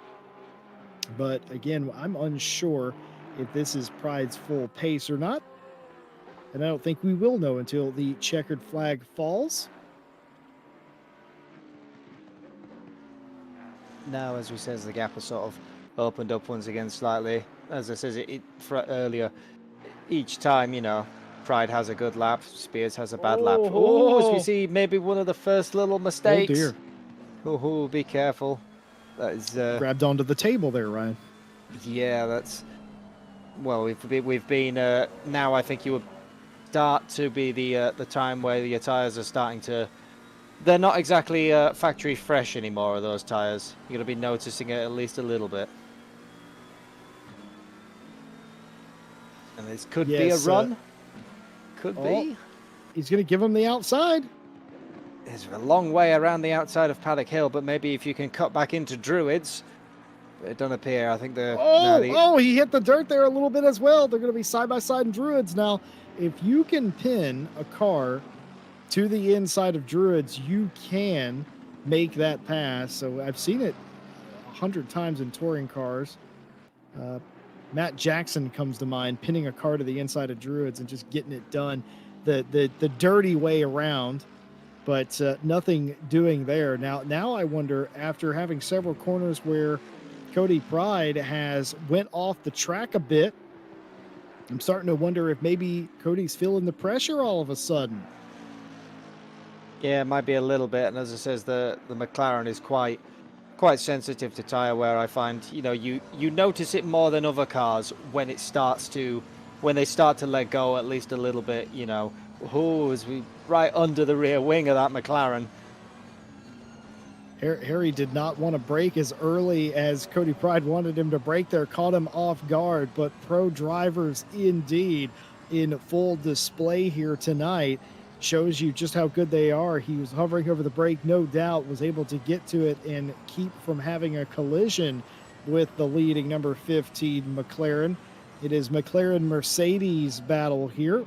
But again, I'm unsure if this is Pride's full pace or not. And I don't think we will know until the checkered flag falls. Now, as we said, the gap has sort of opened up once again slightly. As I said earlier, each time, Pride has a good lap, Spears has a bad lap. Oh, as we see, maybe one of the first little mistakes. Oh dear. Oh, be careful. That is grabbed onto the table there, Ryan. Yeah, that's well, we've been now. I think you would start to be the time where your tires are starting to. They're not exactly factory fresh anymore. Are those tires? You're gonna be noticing it at least a little bit. And this could be a Yes. run. Could Oh, be. he's going to give him the outside. There's a long way around the outside of Paddock Hill, but maybe if you can cut back into Druids, it don't appear. I think the no Oh, the oh, he hit the dirt there a little bit as well. They're going to be side by side in Druids. Now, if you can pin a car to the inside of Druids, you can make that pass. So I've seen it 100 times in touring cars. Uh, Matt Jackson comes to mind, pinning a car to the inside of Druids and just getting it done the dirty way around, but nothing doing there. Now I wonder, after having several corners where Cody Pride has went off the track a bit, I'm starting to wonder if maybe Cody's feeling the pressure all of a sudden. Yeah, it might be a little bit. And as it says, the McLaren is quite sensitive to tire wear. I find, you notice it more than other cars when they start to let go at least a little bit. As we right under the rear wing of that McLaren. Harry did not want to brake as early as Cody Pride wanted him to brake there, caught him off guard, but pro drivers indeed in full display here tonight. Shows you just how good they are. He was hovering over the brake, no doubt, was able to get to it and keep from having a collision with the leading number 15 McLaren. It is McLaren Mercedes battle here.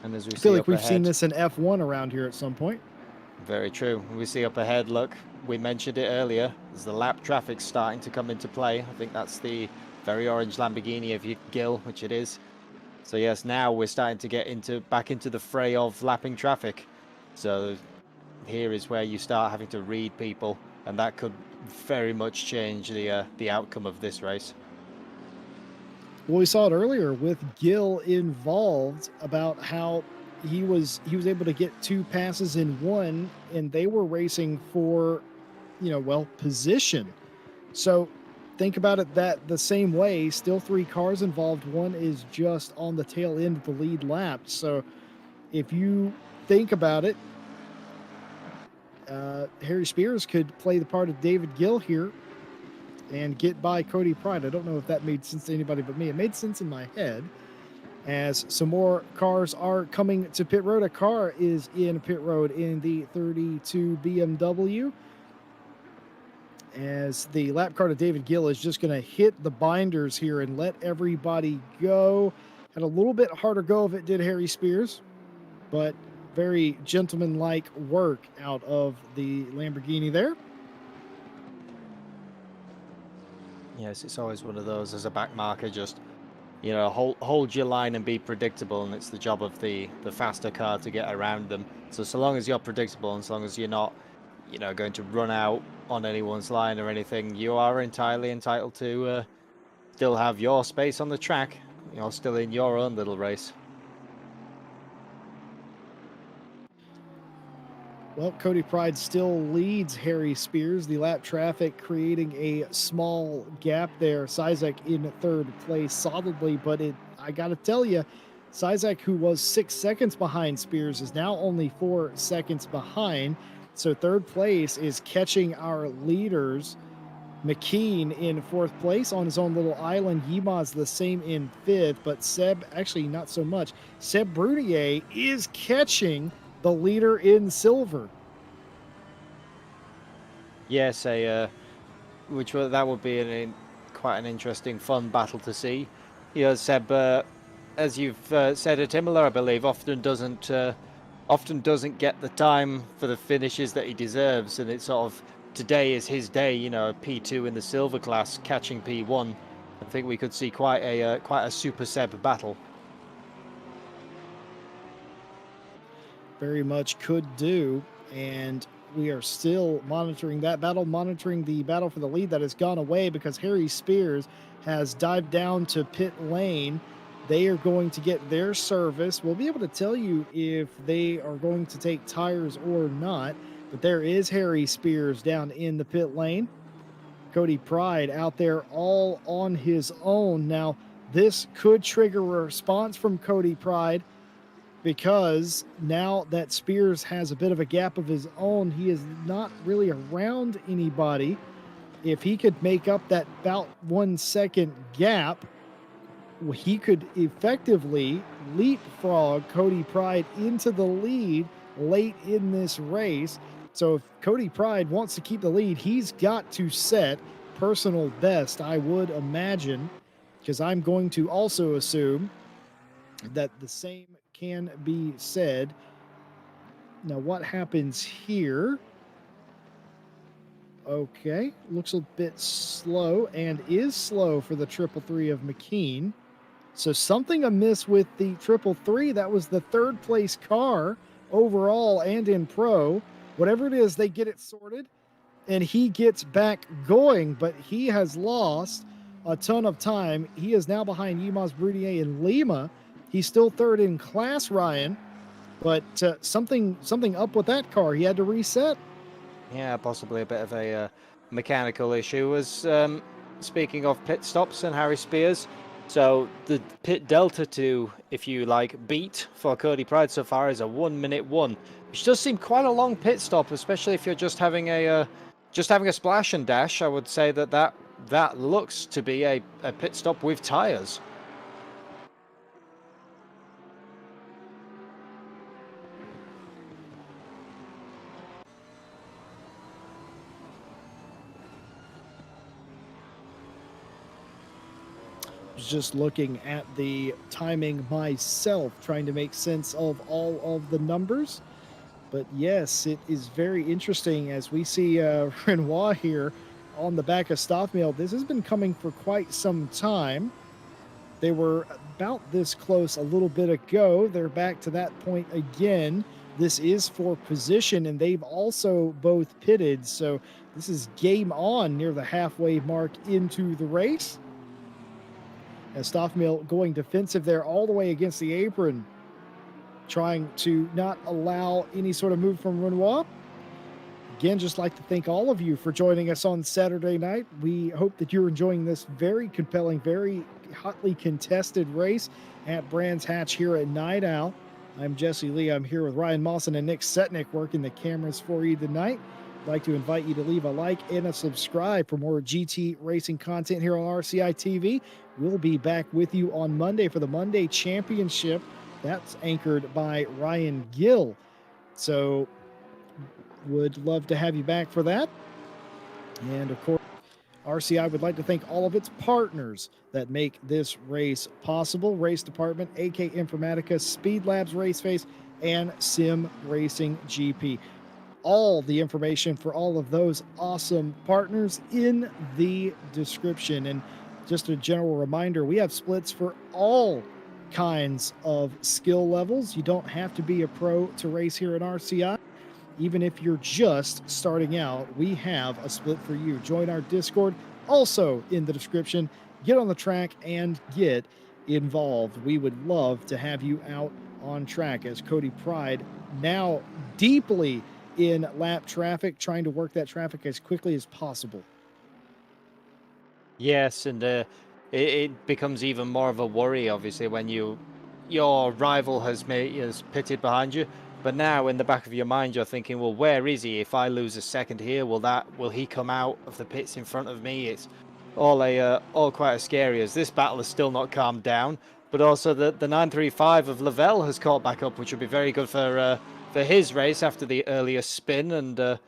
And as we I feel see like up we've ahead, seen this in F1 around here at some point. very true. We see up ahead, look, we mentioned it earlier, as the lap traffic starting to come into play. I think that's the very orange Lamborghini of Gil, which it is. So yes, now we're starting to get back into the fray of lapping traffic. So here is where you start having to read people, and that could very much change the outcome of this race. Well, we saw it earlier with Gil involved about how he was able to get two passes in one, and they were racing for, position. So think about it that the same way. Still three cars involved. One is just on the tail end of the lead lap. So if you think about it, Harry Spears could play the part of David Gill here and get by Cody Pride. I don't know if that made sense to anybody but me. It made sense in my head, as some more cars are coming to pit road. A car is in pit road in the 32 BMW, as the lap car to David Gill is just going to hit the binders here and let everybody go. Had a little bit harder go of it, did Harry Spears, but very gentlemanlike work out of the Lamborghini there. Yes, it's always one of those as a back marker, just hold your line and be predictable, and it's the job of the faster car to get around them. So long as you're predictable, and so long as you're not going to run out on anyone's line or anything, you are entirely entitled to still have your space on the track. You're still in your own little race. Well, Cody Pride still leads Harry Spears. The lap traffic creating a small gap there. Sizek in third place solidly, but I got to tell you, Sizek, who was 6 seconds behind Spears, is now only 4 seconds behind. So third place is catching our leaders. McKean in fourth place on his own little island. Yimaz the same in fifth, but Seb, actually not so much. Seb Brunier is catching the leader in silver. Yes, that would be quite an interesting, fun battle to see. Seb, as you've said at Imola, I believe, often doesn't get the time for the finishes that he deserves, and it's sort of today is his day. P2 in the silver class catching P1. I think we could see quite a Super Seb battle. Very much could do, and we are still monitoring that battle, monitoring the battle for the lead that has gone away because Harry Spears has dived down to pit lane. They are going to get their service. We'll be able to tell you if they are going to take tires or not, but there is Harry Spears down in the pit lane. Cody Pride out there all on his own. Now, this could trigger a response from Cody Pride, because now that Spears has a bit of a gap of his own, he is not really around anybody. If he could make up that about 1 second gap, he could effectively leapfrog Cody Pride into the lead late in this race. So if Cody Pride wants to keep the lead, he's got to set personal best, I would imagine, because I'm going to also assume that the same can be said. Now, what happens here? Okay, looks a bit slow, and is slow for the 333 of McKean. So something amiss with the 333. That was the third place car overall and in pro. Whatever it is, they get it sorted, and he gets back going, but he has lost a ton of time. He is now behind Yilmaz Brunier and Lima. He's still third in class, Ryan, but something up with that car. He had to reset. Yeah, possibly a bit of a mechanical issue. As speaking of pit stops and Harry Spears, so the pit delta to, if you like, beat for Cody Pride so far is a 1 minute 1, which does seem quite a long pit stop, especially if you're just having a splash and dash. I would say that looks to be a pit stop with tires. Just looking at the timing myself, trying to make sense of all of the numbers. But yes, it is very interesting as we see Renoir here on the back of Stoffmill. This has been coming for quite some time. They were about this close a little bit ago. They're back to that point again. This is for position, and they've also both pitted. So this is game on near the halfway mark into the race. As Stoffmill going defensive there all the way against the apron, trying to not allow any sort of move from Renoir. Again, just like to thank all of you for joining us on Saturday night. We hope that you're enjoying this very compelling, very hotly contested race at Brands Hatch here at Night Owl. I'm Jesse Lee. I'm here with Ryan Mawson and Nick Setnick working the cameras for you tonight. I'd like to invite you to leave a like and a subscribe for more GT racing content here on RCI TV. We'll be back with you on Monday for the Monday Championship. That's anchored by Ryan Gill. So would love to have you back for that. And of course, RCI would like to thank all of its partners that make this race possible. Race Department, AK Informatica, Speed Labs Raceface, and Sim Racing GP. All the information for all of those awesome partners in the description. And just a general reminder, we have splits for all kinds of skill levels. You don't have to be a pro to race here at RCI. Even if you're just starting out, we have a split for you. Join our Discord, also in the description. Get on the track and get involved. We would love to have you out on track, as Cody Pride now deeply in lap traffic, trying to work that traffic as quickly as possible. Yes, and it becomes even more of a worry, obviously, when your rival has pitted behind you. But now, in the back of your mind, you're thinking, well, where is he? If I lose a second here, will he come out of the pits in front of me? It's all quite as scary, as this battle is still not calmed down. But also the 935 of Lavelle has caught back up, which would be very good for his race after the earlier spin and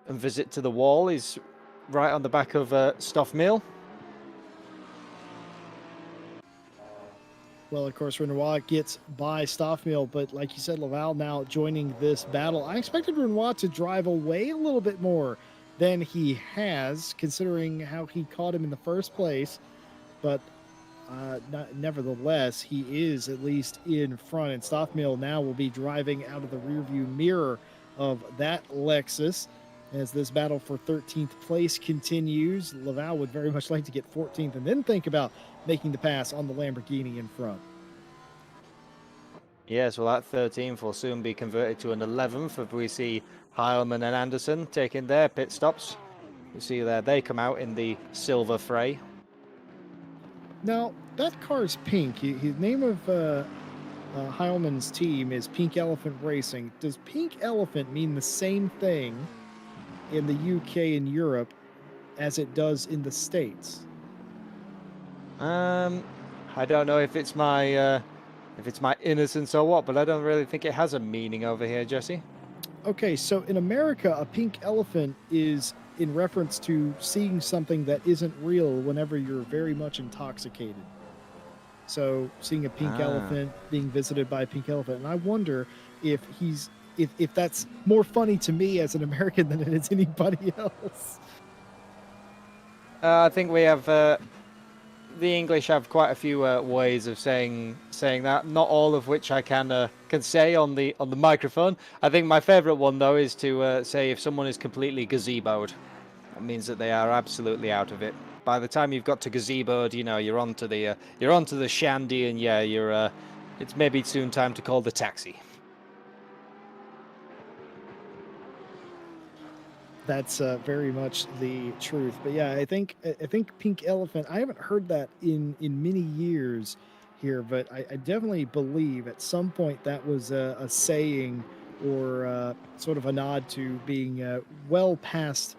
visit to the wall. He's right on the back of Stoffmill. Well, of course, Renoir gets by Stoffmill, but like you said, Laval now joining this battle. I expected Renoir to drive away a little bit more than he has, considering how he caught him in the first place. But nevertheless, he is at least in front, and Stoffmill now will be driving out of the rearview mirror of that Lexus. As this battle for 13th place continues, Laval would very much like to get 14th and then think about making the pass on the Lamborghini in front. Yes, well, that 13th will soon be converted to an 11th if we see Heilman and Anderson taking their pit stops. You see there, they come out in the silver fray. Now, that car's pink. His name of Heilman's team is Pink Elephant Racing. Does Pink Elephant mean the same thing in the UK and Europe as it does in the States? Um, I don't know if it's my innocence or what, but I don't really think it has a meaning over here, Jesse. Okay, so in America, a pink elephant is in reference to seeing something that isn't real whenever you're very much intoxicated. So seeing a pink Ah. elephant, being visited by a pink elephant, and I wonder if if that's more funny to me as an American than it is anybody else. I think we have the English have quite a few ways of saying that. Not all of which I can say on the microphone. I think my favourite one though is to say if someone is completely gazeboed, that means that they are absolutely out of it. By the time you've got to gazeboed, you know you're onto the shandy, and yeah, it's maybe soon time to call the taxi. That's very much the truth. But yeah, I think pink elephant. I haven't heard that in many years here, but I definitely believe at some point that was a saying or sort of a nod to being well past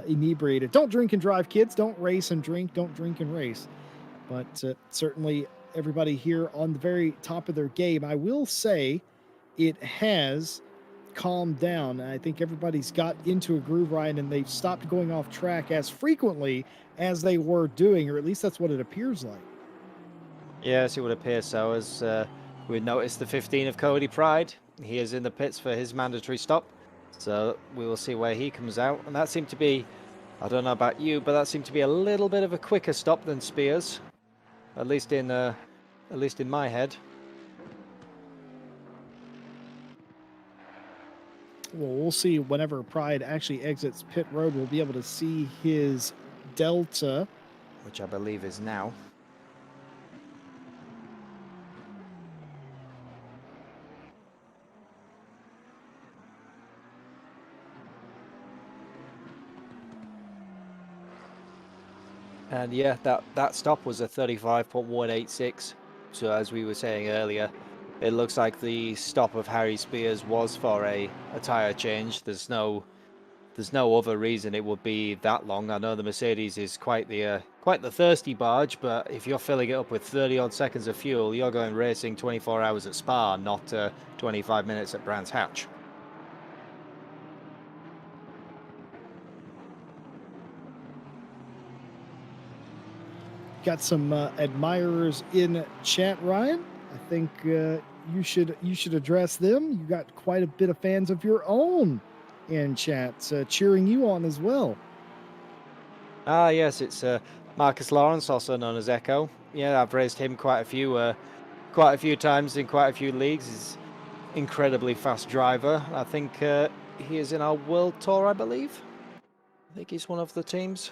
inebriated. Don't drink and drive, kids. Don't race and drink. Don't drink and race. But certainly everybody here on the very top of their game. I will say it has calmed down. I think everybody's got into a groove, Ryan, and they've stopped going off track as frequently as they were doing, or at least that's what it appears like. Yes, it would appear so. As we noticed, the 15 of Cody Pride, he is in the pits for his mandatory stop. So we will see where he comes out. And that seemed to be, I don't know about you, but that seemed to be a little bit of a quicker stop than Spears, at least in my head. Well, we'll see whenever Pride actually exits pit road. We'll be able to see his Delta. Which I believe is now. And yeah, that stop was a 35.186. So as we were saying earlier, it looks like the stop of Harry Spears was for a tyre change. There's no other reason it would be that long. I know the Mercedes is quite the thirsty barge, but if you're filling it up with 30 odd seconds of fuel, you're going racing 24 hours at Spa, not 25 minutes at Brands Hatch. Got some admirers in chat, Ryan. I think you should address them. You got quite a bit of fans of your own in chat, cheering you on as well. Ah, yes, it's Marcus Lawrence, also known as Echo. Yeah, I've raced him quite a few times in quite a few leagues. He's incredibly fast driver. I think he is in our World Tour, I believe. I think he's one of the teams.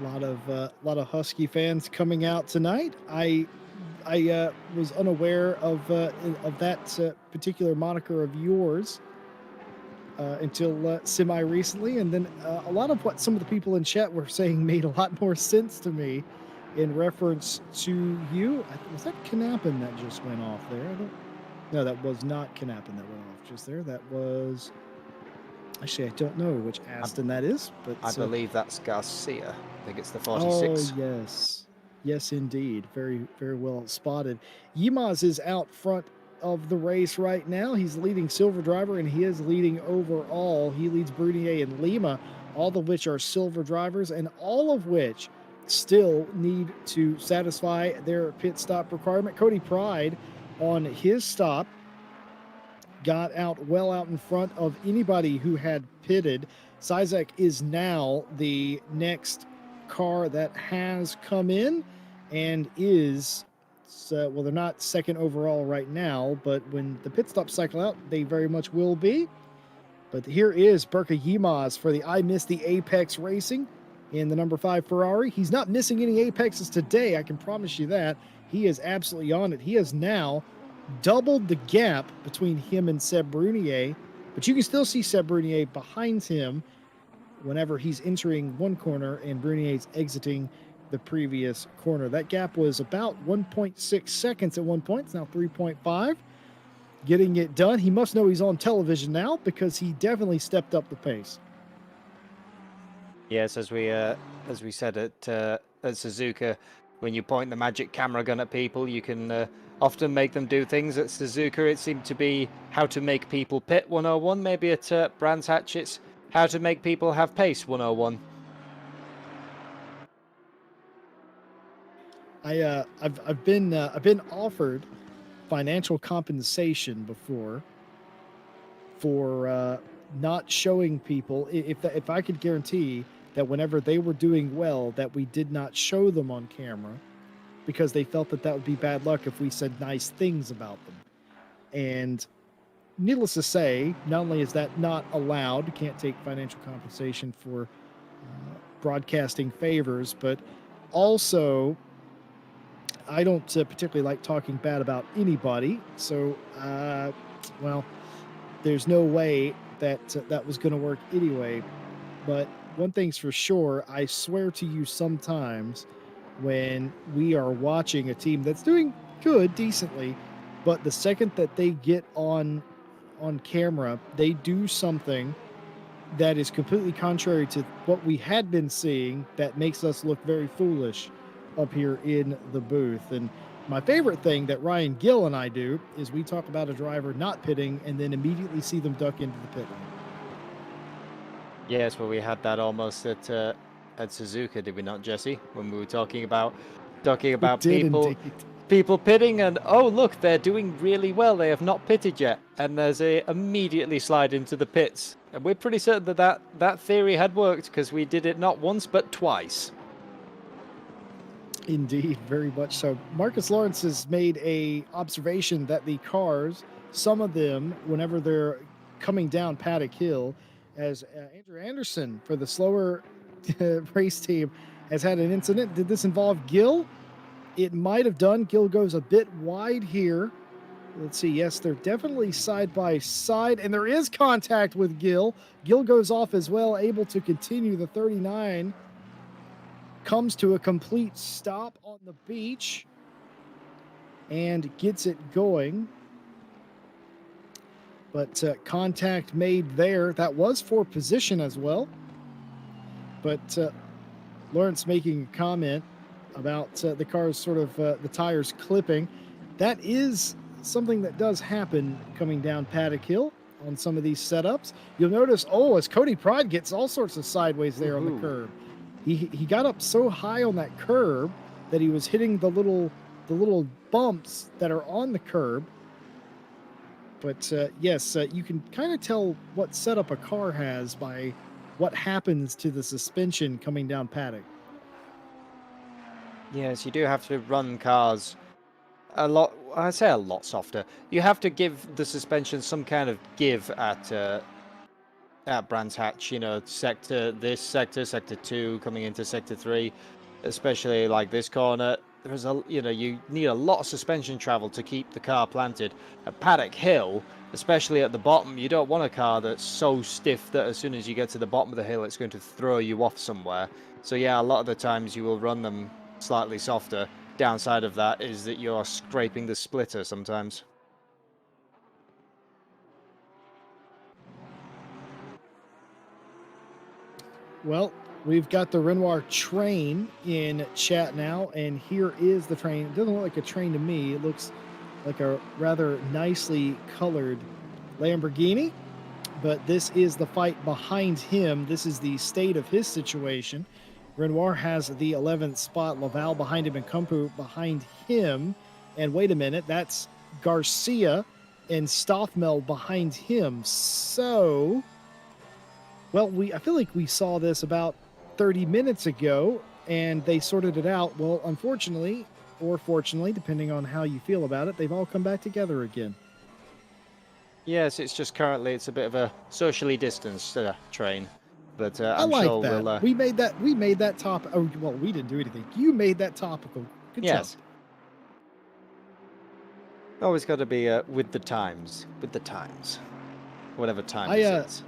A lot of Husky fans coming out tonight. I was unaware of that particular moniker of yours until semi recently, and then a lot of what some of the people in chat were saying made a lot more sense to me in reference to you. Was that Knappen that just went off there? No, that was not Knappen that went off just there. That was actually I don't know which Aston that is, but I believe that's Garcia. I think it's the 46. Oh, yes. Yes, indeed. Very, very well spotted. Yilmaz is out front of the race right now. He's leading Silver Driver, and he is leading overall. He leads Brunier and Lima, all of which are Silver Drivers, and all of which still need to satisfy their pit stop requirement. Cody Pride on his stop got out well out in front of anybody who had pitted. Sizek is now the next car that has come in and is well, they're not second overall right now, but when the pit stops cycle out, they very much will be. But here is Berka Yilmaz for the I Miss the Apex Racing in the number 5 Ferrari. He's not missing any Apexes today, I can promise you that. He is absolutely on it. He has now doubled the gap between him and Seb Brunier, but you can still see Seb Brunier behind him. whenever he's entering one corner and Brunier's exiting the previous corner. That gap was about 1.6 seconds at one point. It's now 3.5. Getting it done. He must know he's on television now because he definitely stepped up the pace. Yes, as we said at Suzuka, when you point the magic camera gun at people, you can often make them do things. At Suzuka, it seemed to be how to make people pit 101. Maybe at Brands Hatch, it's how to make people have pace 101. I've been offered financial compensation before for not showing people if I could guarantee that whenever they were doing well that we did not show them on camera because they felt that that would be bad luck if we said nice things about them. And needless to say, not only is that not allowed, you can't take financial compensation for broadcasting favors, but also I don't particularly like talking bad about anybody. So, well, there's no way that that was going to work anyway. But one thing's for sure, I swear to you, sometimes when we are watching a team that's doing good, decently, but the second that they get on camera, they do something that is completely contrary to what we had been seeing that makes us look very foolish up here in the booth. And my favorite thing that Ryan Gill and I do is we talk about a driver not pitting and then immediately see them duck into the pit lane. Yes, well, we had that almost at Suzuka, did we not, Jesse? When we were talking about We did people indeed. people pitting, and oh look, they're doing really well. They have not pitted yet, and there's a immediately slide into the pits. And we're pretty certain that theory had worked because we did it not once but twice. Indeed, very much so. Marcus Lawrence has made a observation that the cars, some of them, whenever they're coming down Paddock Hill, as Andrew Anderson for the slower race team has had an incident. Did this involve Gill? It might have done. Gill goes a bit wide here. Let's see. Yes, they're definitely side by side, and there is contact with Gill. Gill goes off as well, able to continue. The 39 comes to a complete stop on the beach and gets it going. But contact made there. That was for position as well. But Lawrence making a comment about the car's sort of the tires clipping. That is something that does happen coming down Paddock Hill on some of these setups. You'll notice, as Cody Pride gets all sorts of sideways there on the curb. He got up so high on that curb that he was hitting the little bumps that are on the curb. But yes, you can kind of tell what setup a car has by what happens to the suspension coming down Paddock. Yes, you do have to run cars a lot. I say a lot softer. You have to give the suspension some kind of give at Brands Hatch. You know, sector 2, coming into sector 3, especially like this corner. There's you need a lot of suspension travel to keep the car planted. At Paddock Hill, especially at the bottom, you don't want a car that's so stiff that as soon as you get to the bottom of the hill, it's going to throw you off somewhere. So yeah, a lot of the times you will run them slightly softer. Downside of that is that you're scraping the splitter sometimes. Well, we've got the Renoir train in chat now, and here is the train. It doesn't look like a train to me. It looks like a rather nicely colored Lamborghini, but this is the fight behind him. This is the state of his situation. Renoir has the 11th spot, Laval behind him, and Kumpu behind him. And wait a minute, that's Garcia and Stothmel behind him. So, well, I feel like we saw this about 30 minutes ago, and they sorted it out. Well, unfortunately, or fortunately, depending on how you feel about it, they've all come back together again. Yes, it's just currently it's a bit of a socially distanced train. But I I'm like sure that. we'll. We made that topic. Oh, well, we didn't do anything. You made that topical. Good Yes. job. Always got to be with the times. Whatever time it is.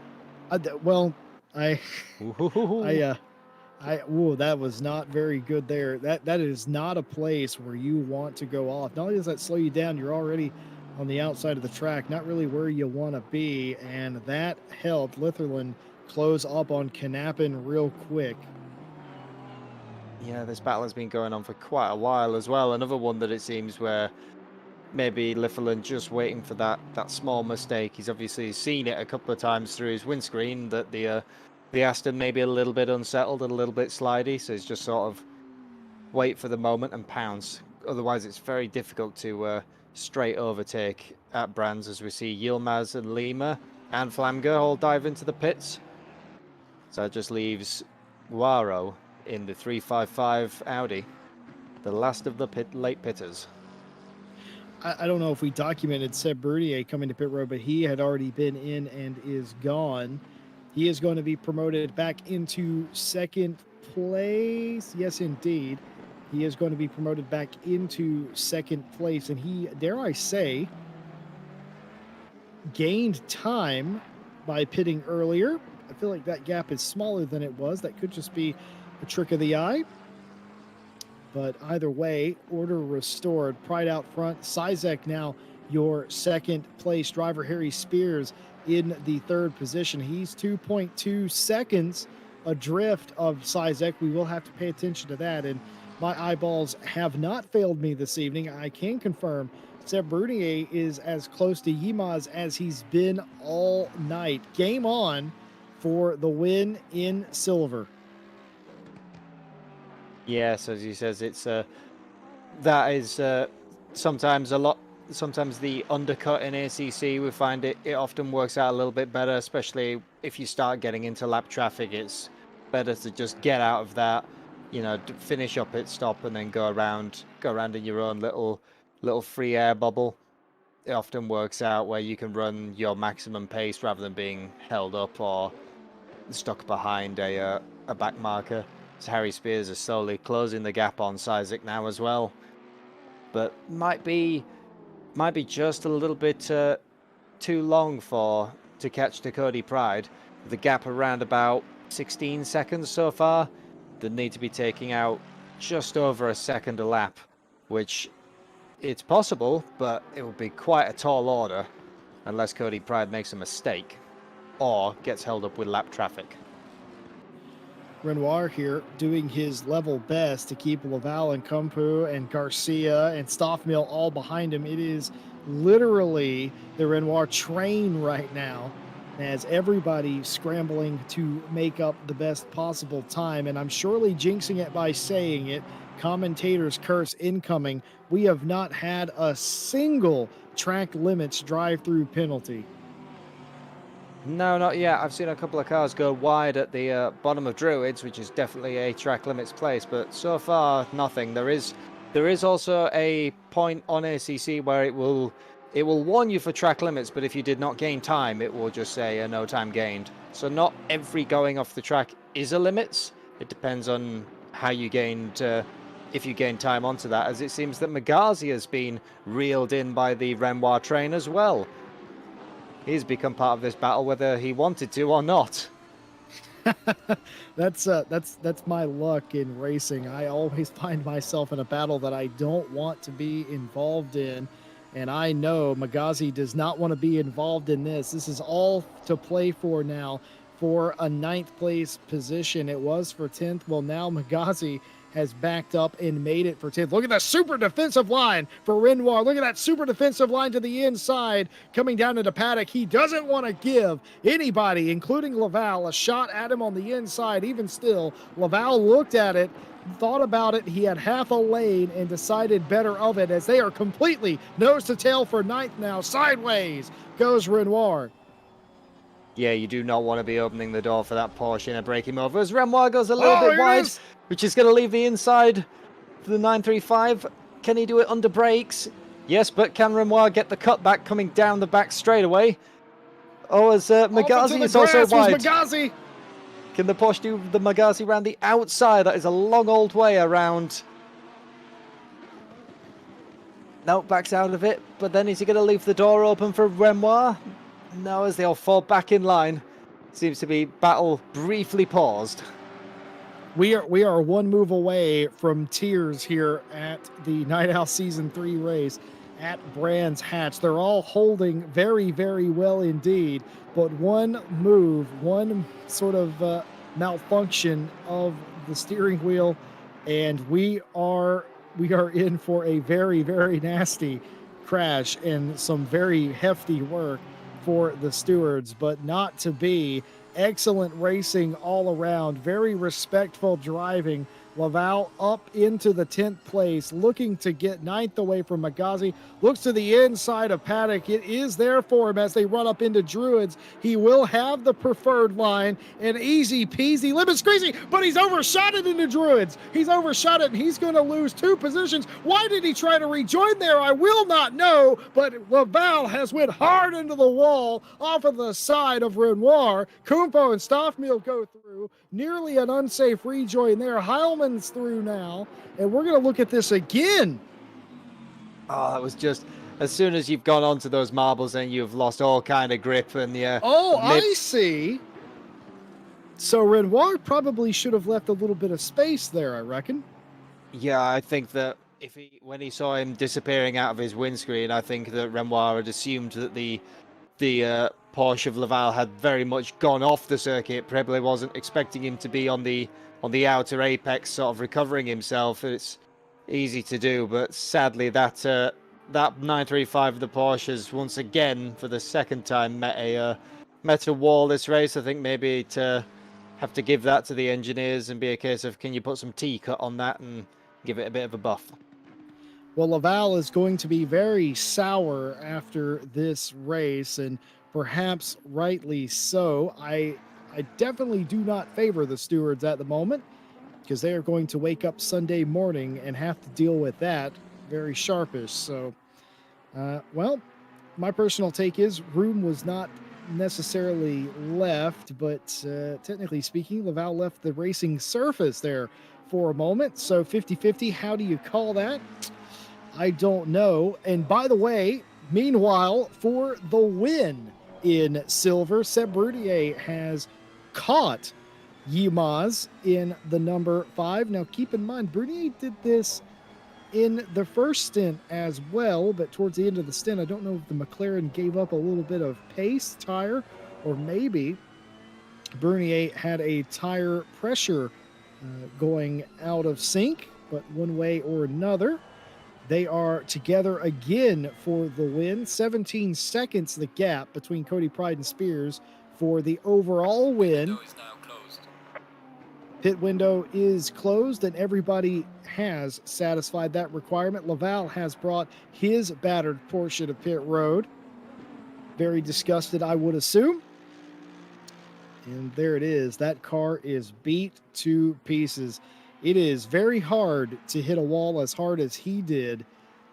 Well, I I Ooh. ooh, that was not very good there. That is not a place where you want to go off. Not only does that slow you down, you're already on the outside of the track, not really where you want to be, and that helped Litherland close up on Knappen real quick. Yeah, this battle has been going on for quite a while as well. Another one that it seems where maybe Litherland just waiting for that small mistake. He's obviously seen it a couple of times through his windscreen that the Aston may be a little bit unsettled and a little bit slidey, so he's just sort of wait for the moment and pounce. Otherwise, it's very difficult to straight overtake at Brands, as we see Yilmaz and Lima and Flamger all dive into the pits. So that just leaves Guaro in the 355 Audi, the last of the late pitters. I don't know if we documented Seb Brunier coming to pit road, but he had already been in and is gone. He is going to be promoted back into second place. Yes, indeed. He is going to be promoted back into second place. And he, dare I say, gained time by pitting earlier. I feel like that gap is smaller than it was. That could just be a trick of the eye. But either way, order restored. Pride out front. Sizek now your second place driver. Harry Spears in the third position. He's 2.2 seconds adrift of Sizek. We will have to pay attention to that. And my eyeballs have not failed me this evening. I can confirm Seb Brunier is as close to Yilmaz as he's been all night. Game on for the win in silver. Yes, as he says, it's that is sometimes a lot. Sometimes the undercut in ACC, we find it often works out a little bit better, especially if you start getting into lap traffic. It's better to just get out of that, you know, finish up pit stop and then go around in your own little free air bubble. It often works out where you can run your maximum pace rather than being held up or stuck behind a back marker. So Harry Spears is slowly closing the gap on Sizek now as well, but might be just a little bit too long to catch Cody Pride. The gap around about 16 seconds so far. They need to be taking out just over a second a lap, which it's possible, but it will be quite a tall order unless Cody Pride makes a mistake or gets held up with lap traffic. Renoir here doing his level best to keep Laval and Kumpu and Garcia and Stoffmill all behind him. It is literally the Renoir train right now as everybody scrambling to make up the best possible time. And I'm surely jinxing it by saying it. Commentators curse incoming. We have not had a single track limits drive-through penalty. No, not yet. I've seen a couple of cars go wide at the bottom of Druids, which is definitely a track limits place, but so far nothing. There is also a point on ACC where it will warn you for track limits, but if you did not gain time, it will just say no time gained. So not every going off the track is a limits. It depends on how you gained, if you gain time onto that, as it seems that Magazi has been reeled in by the Renoir train as well. He's become part of this battle whether he wanted to or not. That's my luck in racing. I always find myself in a battle that I don't want to be involved in, and I know Magazi does not want to be involved in this. This is all to play for now for a 9th place position. It was for 10th. Well, now Magazi has backed up and made it for 10th. Look at that super defensive line for Renoir. Look at that super defensive line to the inside coming down into paddock. He doesn't want to give anybody, including Laval, a shot at him on the inside. Even still, Laval looked at it, thought about it. He had half a lane and decided better of it as they are completely nose to tail for 9th now. Sideways goes Renoir. Yeah, you do not want to be opening the door for that Porsche and break him over as Renoir goes a little bit wide, which is going to leave the inside for the 935. Can he do it under brakes? Yes, but can Renoir get the cutback coming down the back straightaway? Oh, as Magazi is also wide. Magazi. Can the Porsche do the Magazi around the outside? That is a long old way around. No, backs out of it, but then is he going to leave the door open for Renoir? No, as they all fall back in line. seems to be battle briefly paused. We are one move away from tears here at the Night Owl Season 3 race at Brands Hatch. They're all holding very, very well indeed, but one move, one sort of malfunction of the steering wheel, and we are in for a very, very nasty crash and some very hefty work for the stewards, but not to be. Excellent racing all around, very respectful driving. Laval up into the 10th place, looking to get ninth away from Magazi. Looks to the inside of Paddock. It is there for him as they run up into Druids. He will have the preferred line, and easy peasy, lemon squeezy, but he's overshot it into Druids. He's overshot it, and he's going to lose 2 positions. Why did he try to rejoin there? I will not know, but Laval has went hard into the wall off of the side of Renoir. Kumpo and Stoffmeal go through. Nearly an unsafe rejoin there. Heilman's through now, and we're going to look at this again. Oh, that was just as soon as you've gone onto those marbles and you've lost all kind of grip and I see. So Renoir probably should have left a little bit of space there, I reckon. Yeah, I think that when he saw him disappearing out of his windscreen, I think that Renoir had assumed that the Porsche of Laval had very much gone off the circuit. Probably wasn't expecting him to be on the outer apex, sort of recovering himself. It's easy to do, but sadly that 935 of the Porsches once again for the second time met a wall this race. I think maybe to have to give that to the engineers and be a case of, can you put some T-cut on that and give it a bit of a buff? Well, Laval is going to be very sour after this race, and perhaps rightly so. I definitely do not favor the stewards at the moment, because they are going to wake up Sunday morning and have to deal with that very sharpish. So, well, my personal take is room was not necessarily left, but technically speaking, Laval left the racing surface there for a moment. So 50-50, how do you call that? I don't know. And by the way, meanwhile, for the win in silver, Seb Brunier has caught Yilmaz in the number 5. Now, keep in mind, Brunier did this in the first stint as well, but towards the end of the stint, I don't know if the McLaren gave up a little bit of pace, tire, or maybe Brunier had a tire pressure going out of sync, but one way or another, they are together again for the win. 17 seconds the gap between Cody Pride and Spears for the overall win. Pit window is closed, and everybody has satisfied that requirement. Laval has brought his battered Porsche to pit road. Very disgusted, I would assume. And there it is. That car is beat to pieces. It is very hard to hit a wall as hard as he did,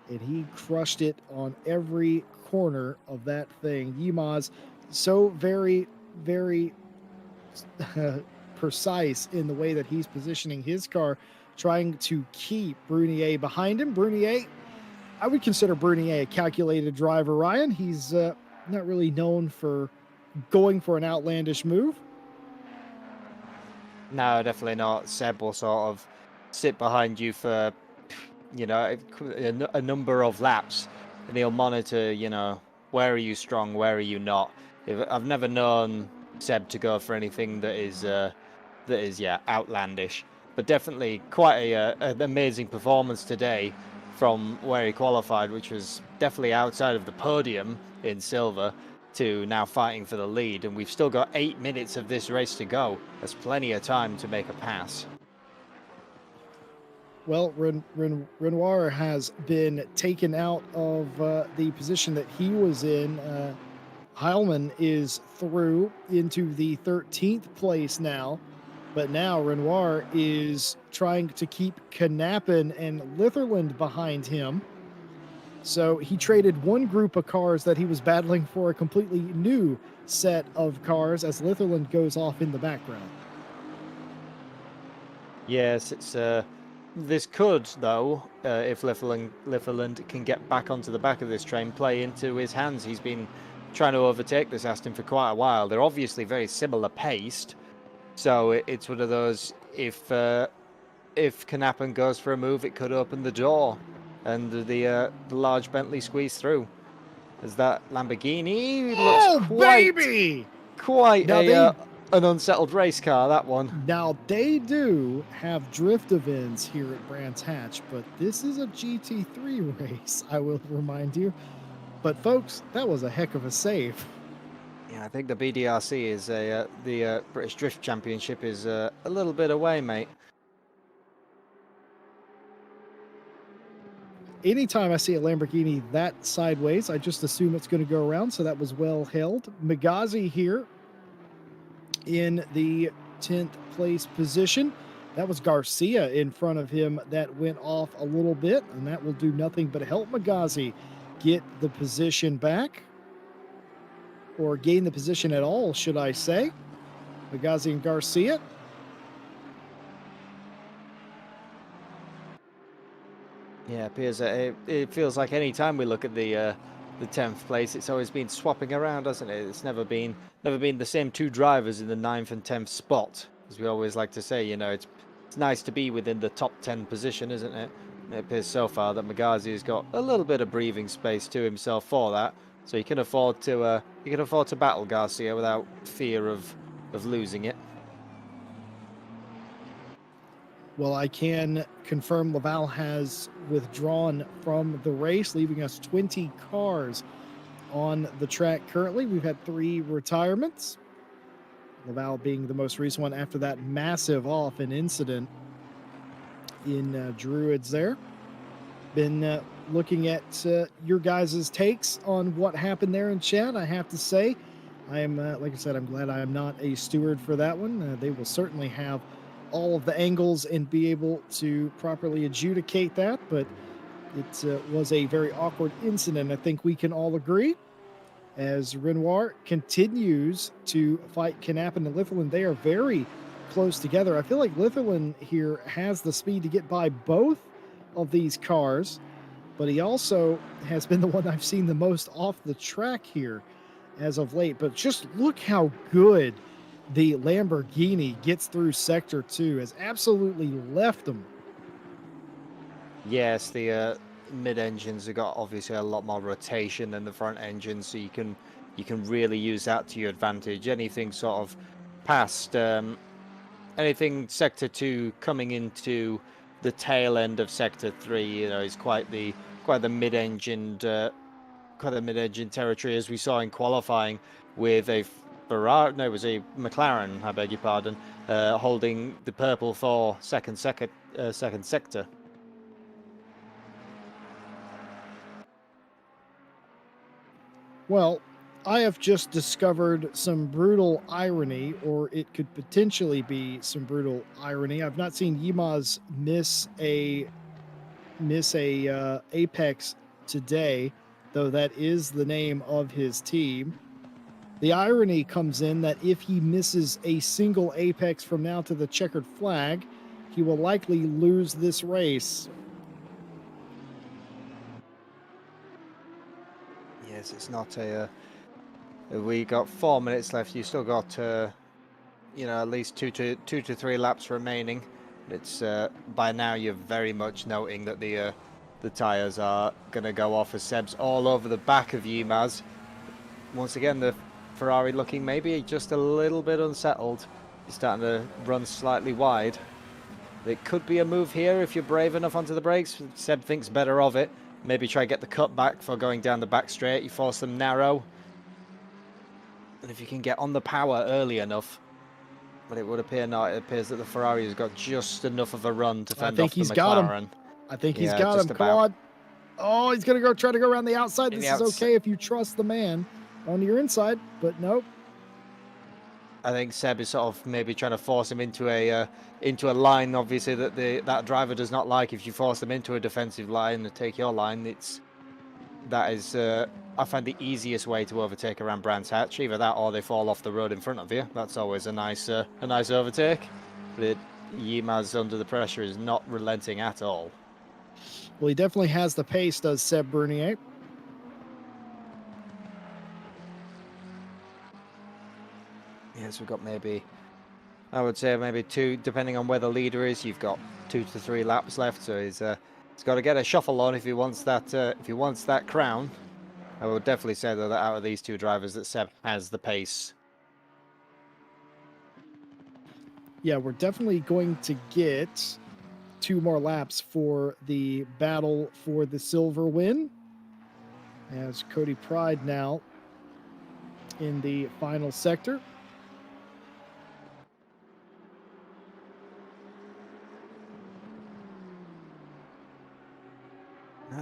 and he crushed it on every corner of that thing. Yilmaz, so very, very precise in the way that he's positioning his car, trying to keep Brunier behind him. Brunier, I would consider Brunier a calculated driver, Ryan. He's not really known for going for an outlandish move. No, definitely not. Seb will sort of sit behind you for, a number of laps, and he'll monitor, where are you strong, where are you not. I've never known Seb to go for anything that is outlandish, but definitely quite an amazing performance today from where he qualified, which was definitely outside of the podium in silver, to now fighting for the lead, and we've still got 8 minutes of this race to go. There's plenty of time to make a pass. Well, Renoir has been taken out of the position that he was in. Heilman is through into the 13th place now, but now Renoir is trying to keep Knappen and Litherland behind him. So he traded one group of cars that he was battling for a completely new set of cars as Litherland goes off in the background. Yes, it's this could, though, if Litherland can get back onto the back of this train, play into his hands. He's been trying to overtake this Aston for quite a while. They're obviously very similar paced, so it's one of those, if Knappen goes for a move, it could open the door, and the large Bentley squeeze through. As that Lamborghini looks Oh, baby! quite Now a an unsettled race car, that one. they do have drift events here at Brands Hatch, but this is a GT3 race, I will remind you. But folks, that was a heck of a save. Yeah, I think the BDRC is the British Drift Championship is a little bit away, mate. Anytime I see a Lamborghini that sideways, I just assume it's going to go around, so that was well held. Magazi here in the 10th place position. That was Garcia in front of him that went off a little bit, and that will do nothing but help Magazi get the position back, or gain the position at all, should I say. Magazi and Garcia. Yeah, it appears that it feels like any time we look at the 10th place, it's always been swapping around, hasn't it? It's never been the same two drivers in the 9th and 10th spot, as we always like to say. You know, it's nice to be within the top 10 position, isn't it? And it appears so far that Magazi has got a little bit of breathing space to himself for that, so he can afford to battle Garcia without fear of losing it. Well, I can confirm Laval has withdrawn from the race, leaving us 20 cars on the track currently. We've had 3 retirements, Laval being the most recent one after that massive off and incident in Druids there. Been looking at your guys' takes on what happened there in chat. I have to say, I am, like I said, I'm glad I am not a steward for that one. They will certainly have all of the angles and be able to properly adjudicate that, but it was a very awkward incident. I think we can all agree. As Renoir continues to fight Knappen and Litherland, they are very close together. I feel like Litherland here has the speed to get by both of these cars, but he also has been the one I've seen the most off the track here as of late. But just look how good the Lamborghini gets through Sector 2, has absolutely left them. Yes, the mid-engines have got obviously a lot more rotation than the front engine, so you can really use that to your advantage. Anything sort of past anything Sector 2 coming into the tail end of Sector 3, you know, is quite the mid-engined territory, as we saw in qualifying with a Ferrari, no, it was a McLaren, I beg your pardon, holding the purple for second sector. Well, I have just discovered some brutal irony, or it could potentially be some brutal irony. I've not seen Yilmaz miss a apex today, though that is the name of his team. The irony comes in that if he misses a single apex from now to the checkered flag, he will likely lose this race. Yes, it's not a. We got 4 minutes left. You still got, you know, at least two to 3 laps remaining. It's by now you're very much noting that the tires are going to go off, as Seb's all over the back of Yilmaz. Once again, the Ferrari looking maybe just a little bit unsettled. He's starting to run slightly wide. It could be a move here if you're brave enough onto the brakes. Seb thinks better of it. Maybe try to get the cut back for going down the back straight. You force them narrow. And if you can get on the power early enough, but it would appear not. It appears that the Ferrari has got just enough of a run to fend off the McLaren. Got him. I think he's got him. Come on. Oh, he's going to try to go around the outside. This is okay if you trust the man on your inside, but nope. I think Seb is sort of maybe trying to force him into a line, obviously, that that driver does not like. If you force them into a defensive line and take your line, that is I find the easiest way to overtake around Brands Hatch. Either that or they fall off the road in front of you. That's always a nice overtake. But Yilmaz under the pressure is not relenting at all. Well, he definitely has the pace, does Seb Bernier. guess we've got maybe, I would say maybe 2, depending on where the leader is. You've got 2 to 3 laps left, so he's got to get a shuffle on if he wants that crown. I would definitely say that out of these 2 drivers, that Seb has the pace. Yeah, we're definitely going to get 2 more laps for the battle for the silver win, as Cody Pride now in the final sector.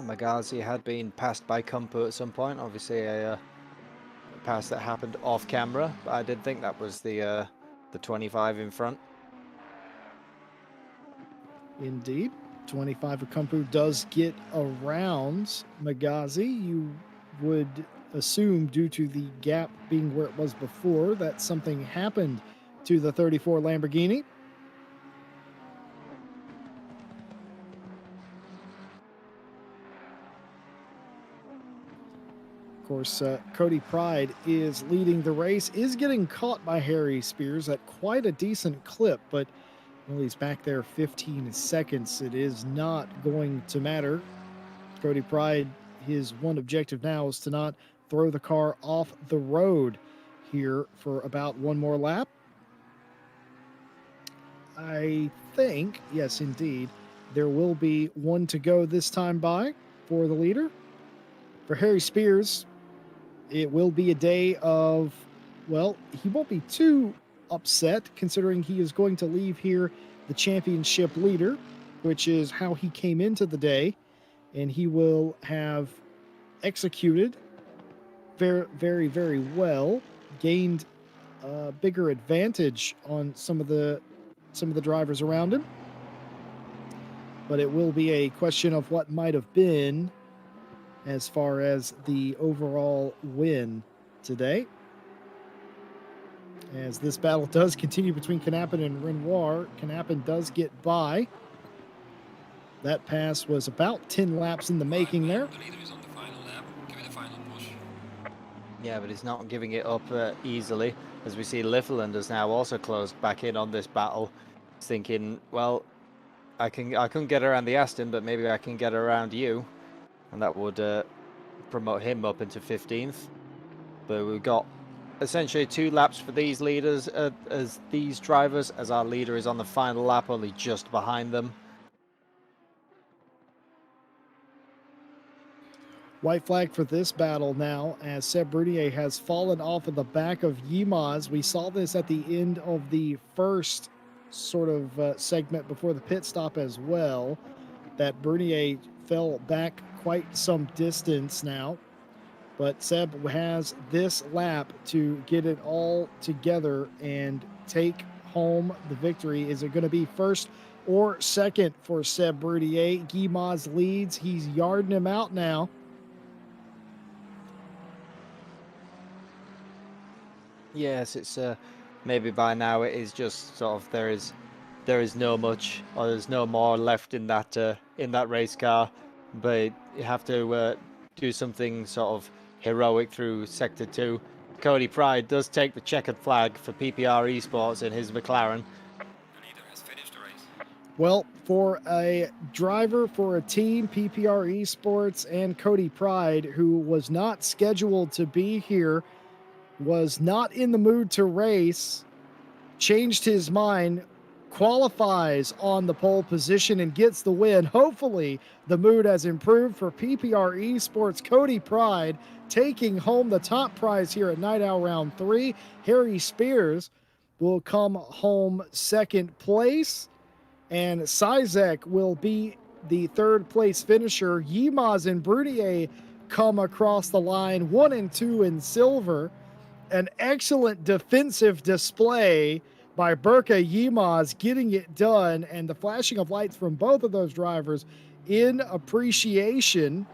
Magazi had been passed by Kumpu at some point. Obviously, a pass that happened off camera, but I did think that was the 25 in front. Indeed. 25 Akumpu does get around Magazi. You would assume, due to the gap being where it was before, that something happened to the 34 Lamborghini. Of course, Cody Pride is leading the race, is getting caught by Harry Spears at quite a decent clip, but well, he's back there 15 seconds. It is not going to matter. Cody Pride, his one objective now is to not throw the car off the road here for about 1 more lap. I think, yes, indeed, there will be 1 to go this time by for the leader. For Harry Spears, it will be a day of, well, he won't be too upset considering he is going to leave here the championship leader, which is how he came into the day, and he will have executed very, very, very well, gained a bigger advantage on some of the drivers around him. But it will be a question of what might have been as far as the overall win today. As this battle does continue between Knappen and Renoir, Knappen does get by. That pass was about 10 laps in the making there. The leader is on the final lap. Give it a final push. Yeah, but he's not giving it up easily. As we see, Litherland has now also closed back in on this battle. He's thinking, well, I couldn't get around the Aston, but maybe I can get around you. And that would promote him up into 15th. But we've got essentially 2 laps for these leaders, as these drivers, as our leader is on the final lap, only just behind them. White flag for this battle now, as Seb Brunier has fallen off of the back of Yilmaz. We saw this at the end of the first sort of segment before the pit stop as well, that Brunier fell back quite some distance now. But Seb has this lap to get it all together and take home the victory. Is it going to be first or second for Seb Brunier? Yilmaz leads. He's yarding him out now. Yes, it's maybe by now it is just sort of there is no much, or there's no more left in that race car, but you have to do something sort of heroic through sector 2. Cody Pride does take the checkered flag for PPR Esports in his McLaren. The leader has finished the race. Well, for a driver for a team, PPR Esports, and Cody Pride, who was not scheduled to be here, was not in the mood to race, changed his mind, qualifies on the pole position and gets the win. Hopefully the mood has improved for PPR Esports. Cody Pride taking home the top prize here at Night Owl Round 3. Harry Spears will come home second place, and Sizek will be the third place finisher. Yilmaz and Brunier come across the line 1 and 2 in silver. An excellent defensive display by Burka Yilmaz, getting it done, and the flashing of lights from both of those drivers in appreciation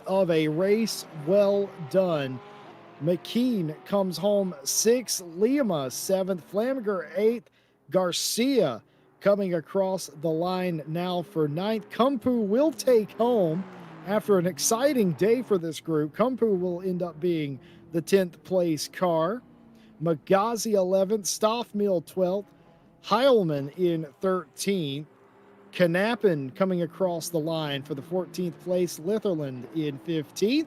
of a race well done. McKean comes home 6th, Lima 7th, Flamiger 8th, Garcia coming across the line now for 9th. Kumpu will take home, after an exciting day for this group, Kumpu will end up being the 10th place car. Magazi 11th, Stoffmeal 12th, Heilman in 13th, Knappen coming across the line for the 14th place, Litherland in 15th.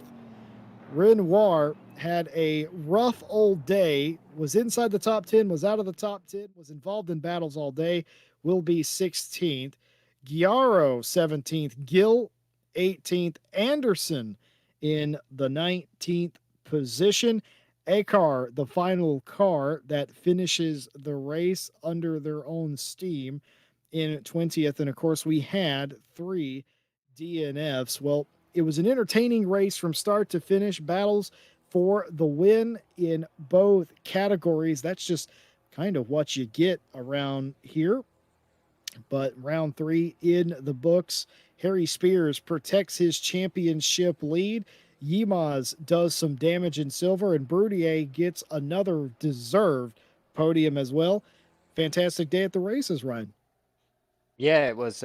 Renoir had a rough old day, was inside the top 10, was out of the top 10, was involved in battles all day, will be 16th. Giaro 17th, Gill 18th, Anderson in the 19th position. Akar, the final car that finishes the race under their own steam, in 20th. And of course, we had three DNFs. Well, it was an entertaining race from start to finish, battles for the win in both categories. That's just kind of what you get around here. But round three in the books. Harry Spears protects his championship lead. Yimaz does some damage in silver, and Brutier gets another deserved podium as well. Fantastic day at the races, Ryan. Yeah, it was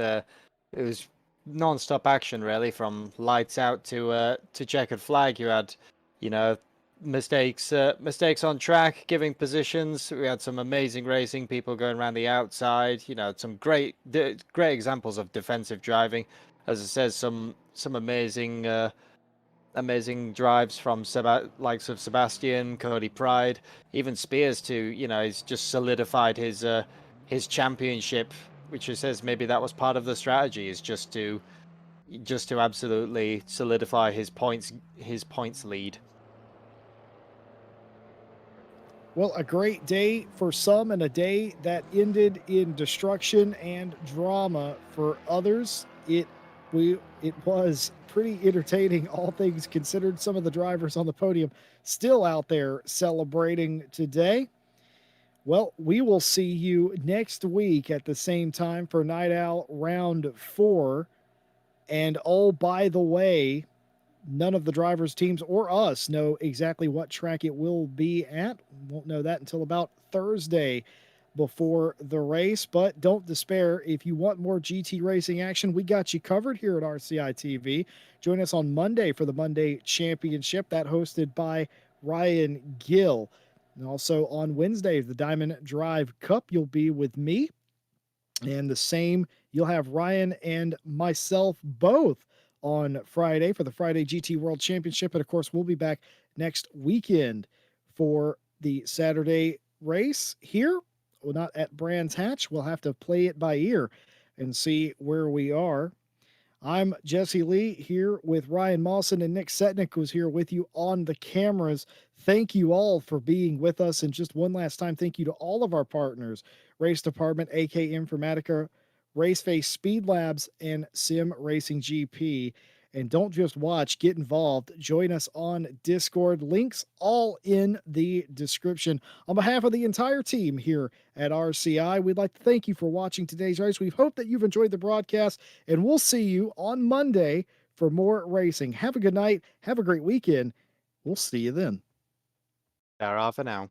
non-stop action really, from lights out to checkered flag. You had, you know, mistakes on track, giving positions. We had some amazing racing, people going around the outside. You know, some great examples of defensive driving. As it says, some amazing drives from likes of Sebastian, Cody Pride, even Spears too. You know, he's just solidified his championship, which he says maybe that was part of the strategy, is just to absolutely solidify his points lead. Well, a great day for some and a day that ended in destruction and drama for others. It was pretty entertaining, all things considered. Some of the drivers on the podium still out there celebrating today. Well, we will see you next week at the same time for Night Owl Round 4. And oh, by the way, none of the drivers' teams or us know exactly what track it will be at. Won't know that until about Thursday before the race, but don't despair. If you want more GT racing action, we got you covered here at RCI TV. Join us on Monday for the Monday Championship, that hosted by Ryan Gill. And also on Wednesday, the Diamond Drive Cup, you'll be with me. And the same, you'll have Ryan and myself both on Friday for the Friday GT World Championship. And of course, we'll be back next weekend for the Saturday race here. Well, not at Brands Hatch. We'll have to play it by ear and see where we are. I'm Jesse Lee here with Ryan Mawson, and Nick Setnick was here with you on the cameras. Thank you all for being with us. And just one last time, thank you to all of our partners, Race Department, AK Informatica, Raceface Speed Labs, and Sim Racing GP. And don't just watch, get involved. Join us on Discord. Links all in the description. On behalf of the entire team here at RCI, we'd like to thank you for watching today's race. We hope that you've enjoyed the broadcast, and we'll see you on Monday for more racing. Have a good night. Have a great weekend. We'll see you then. They're off for now.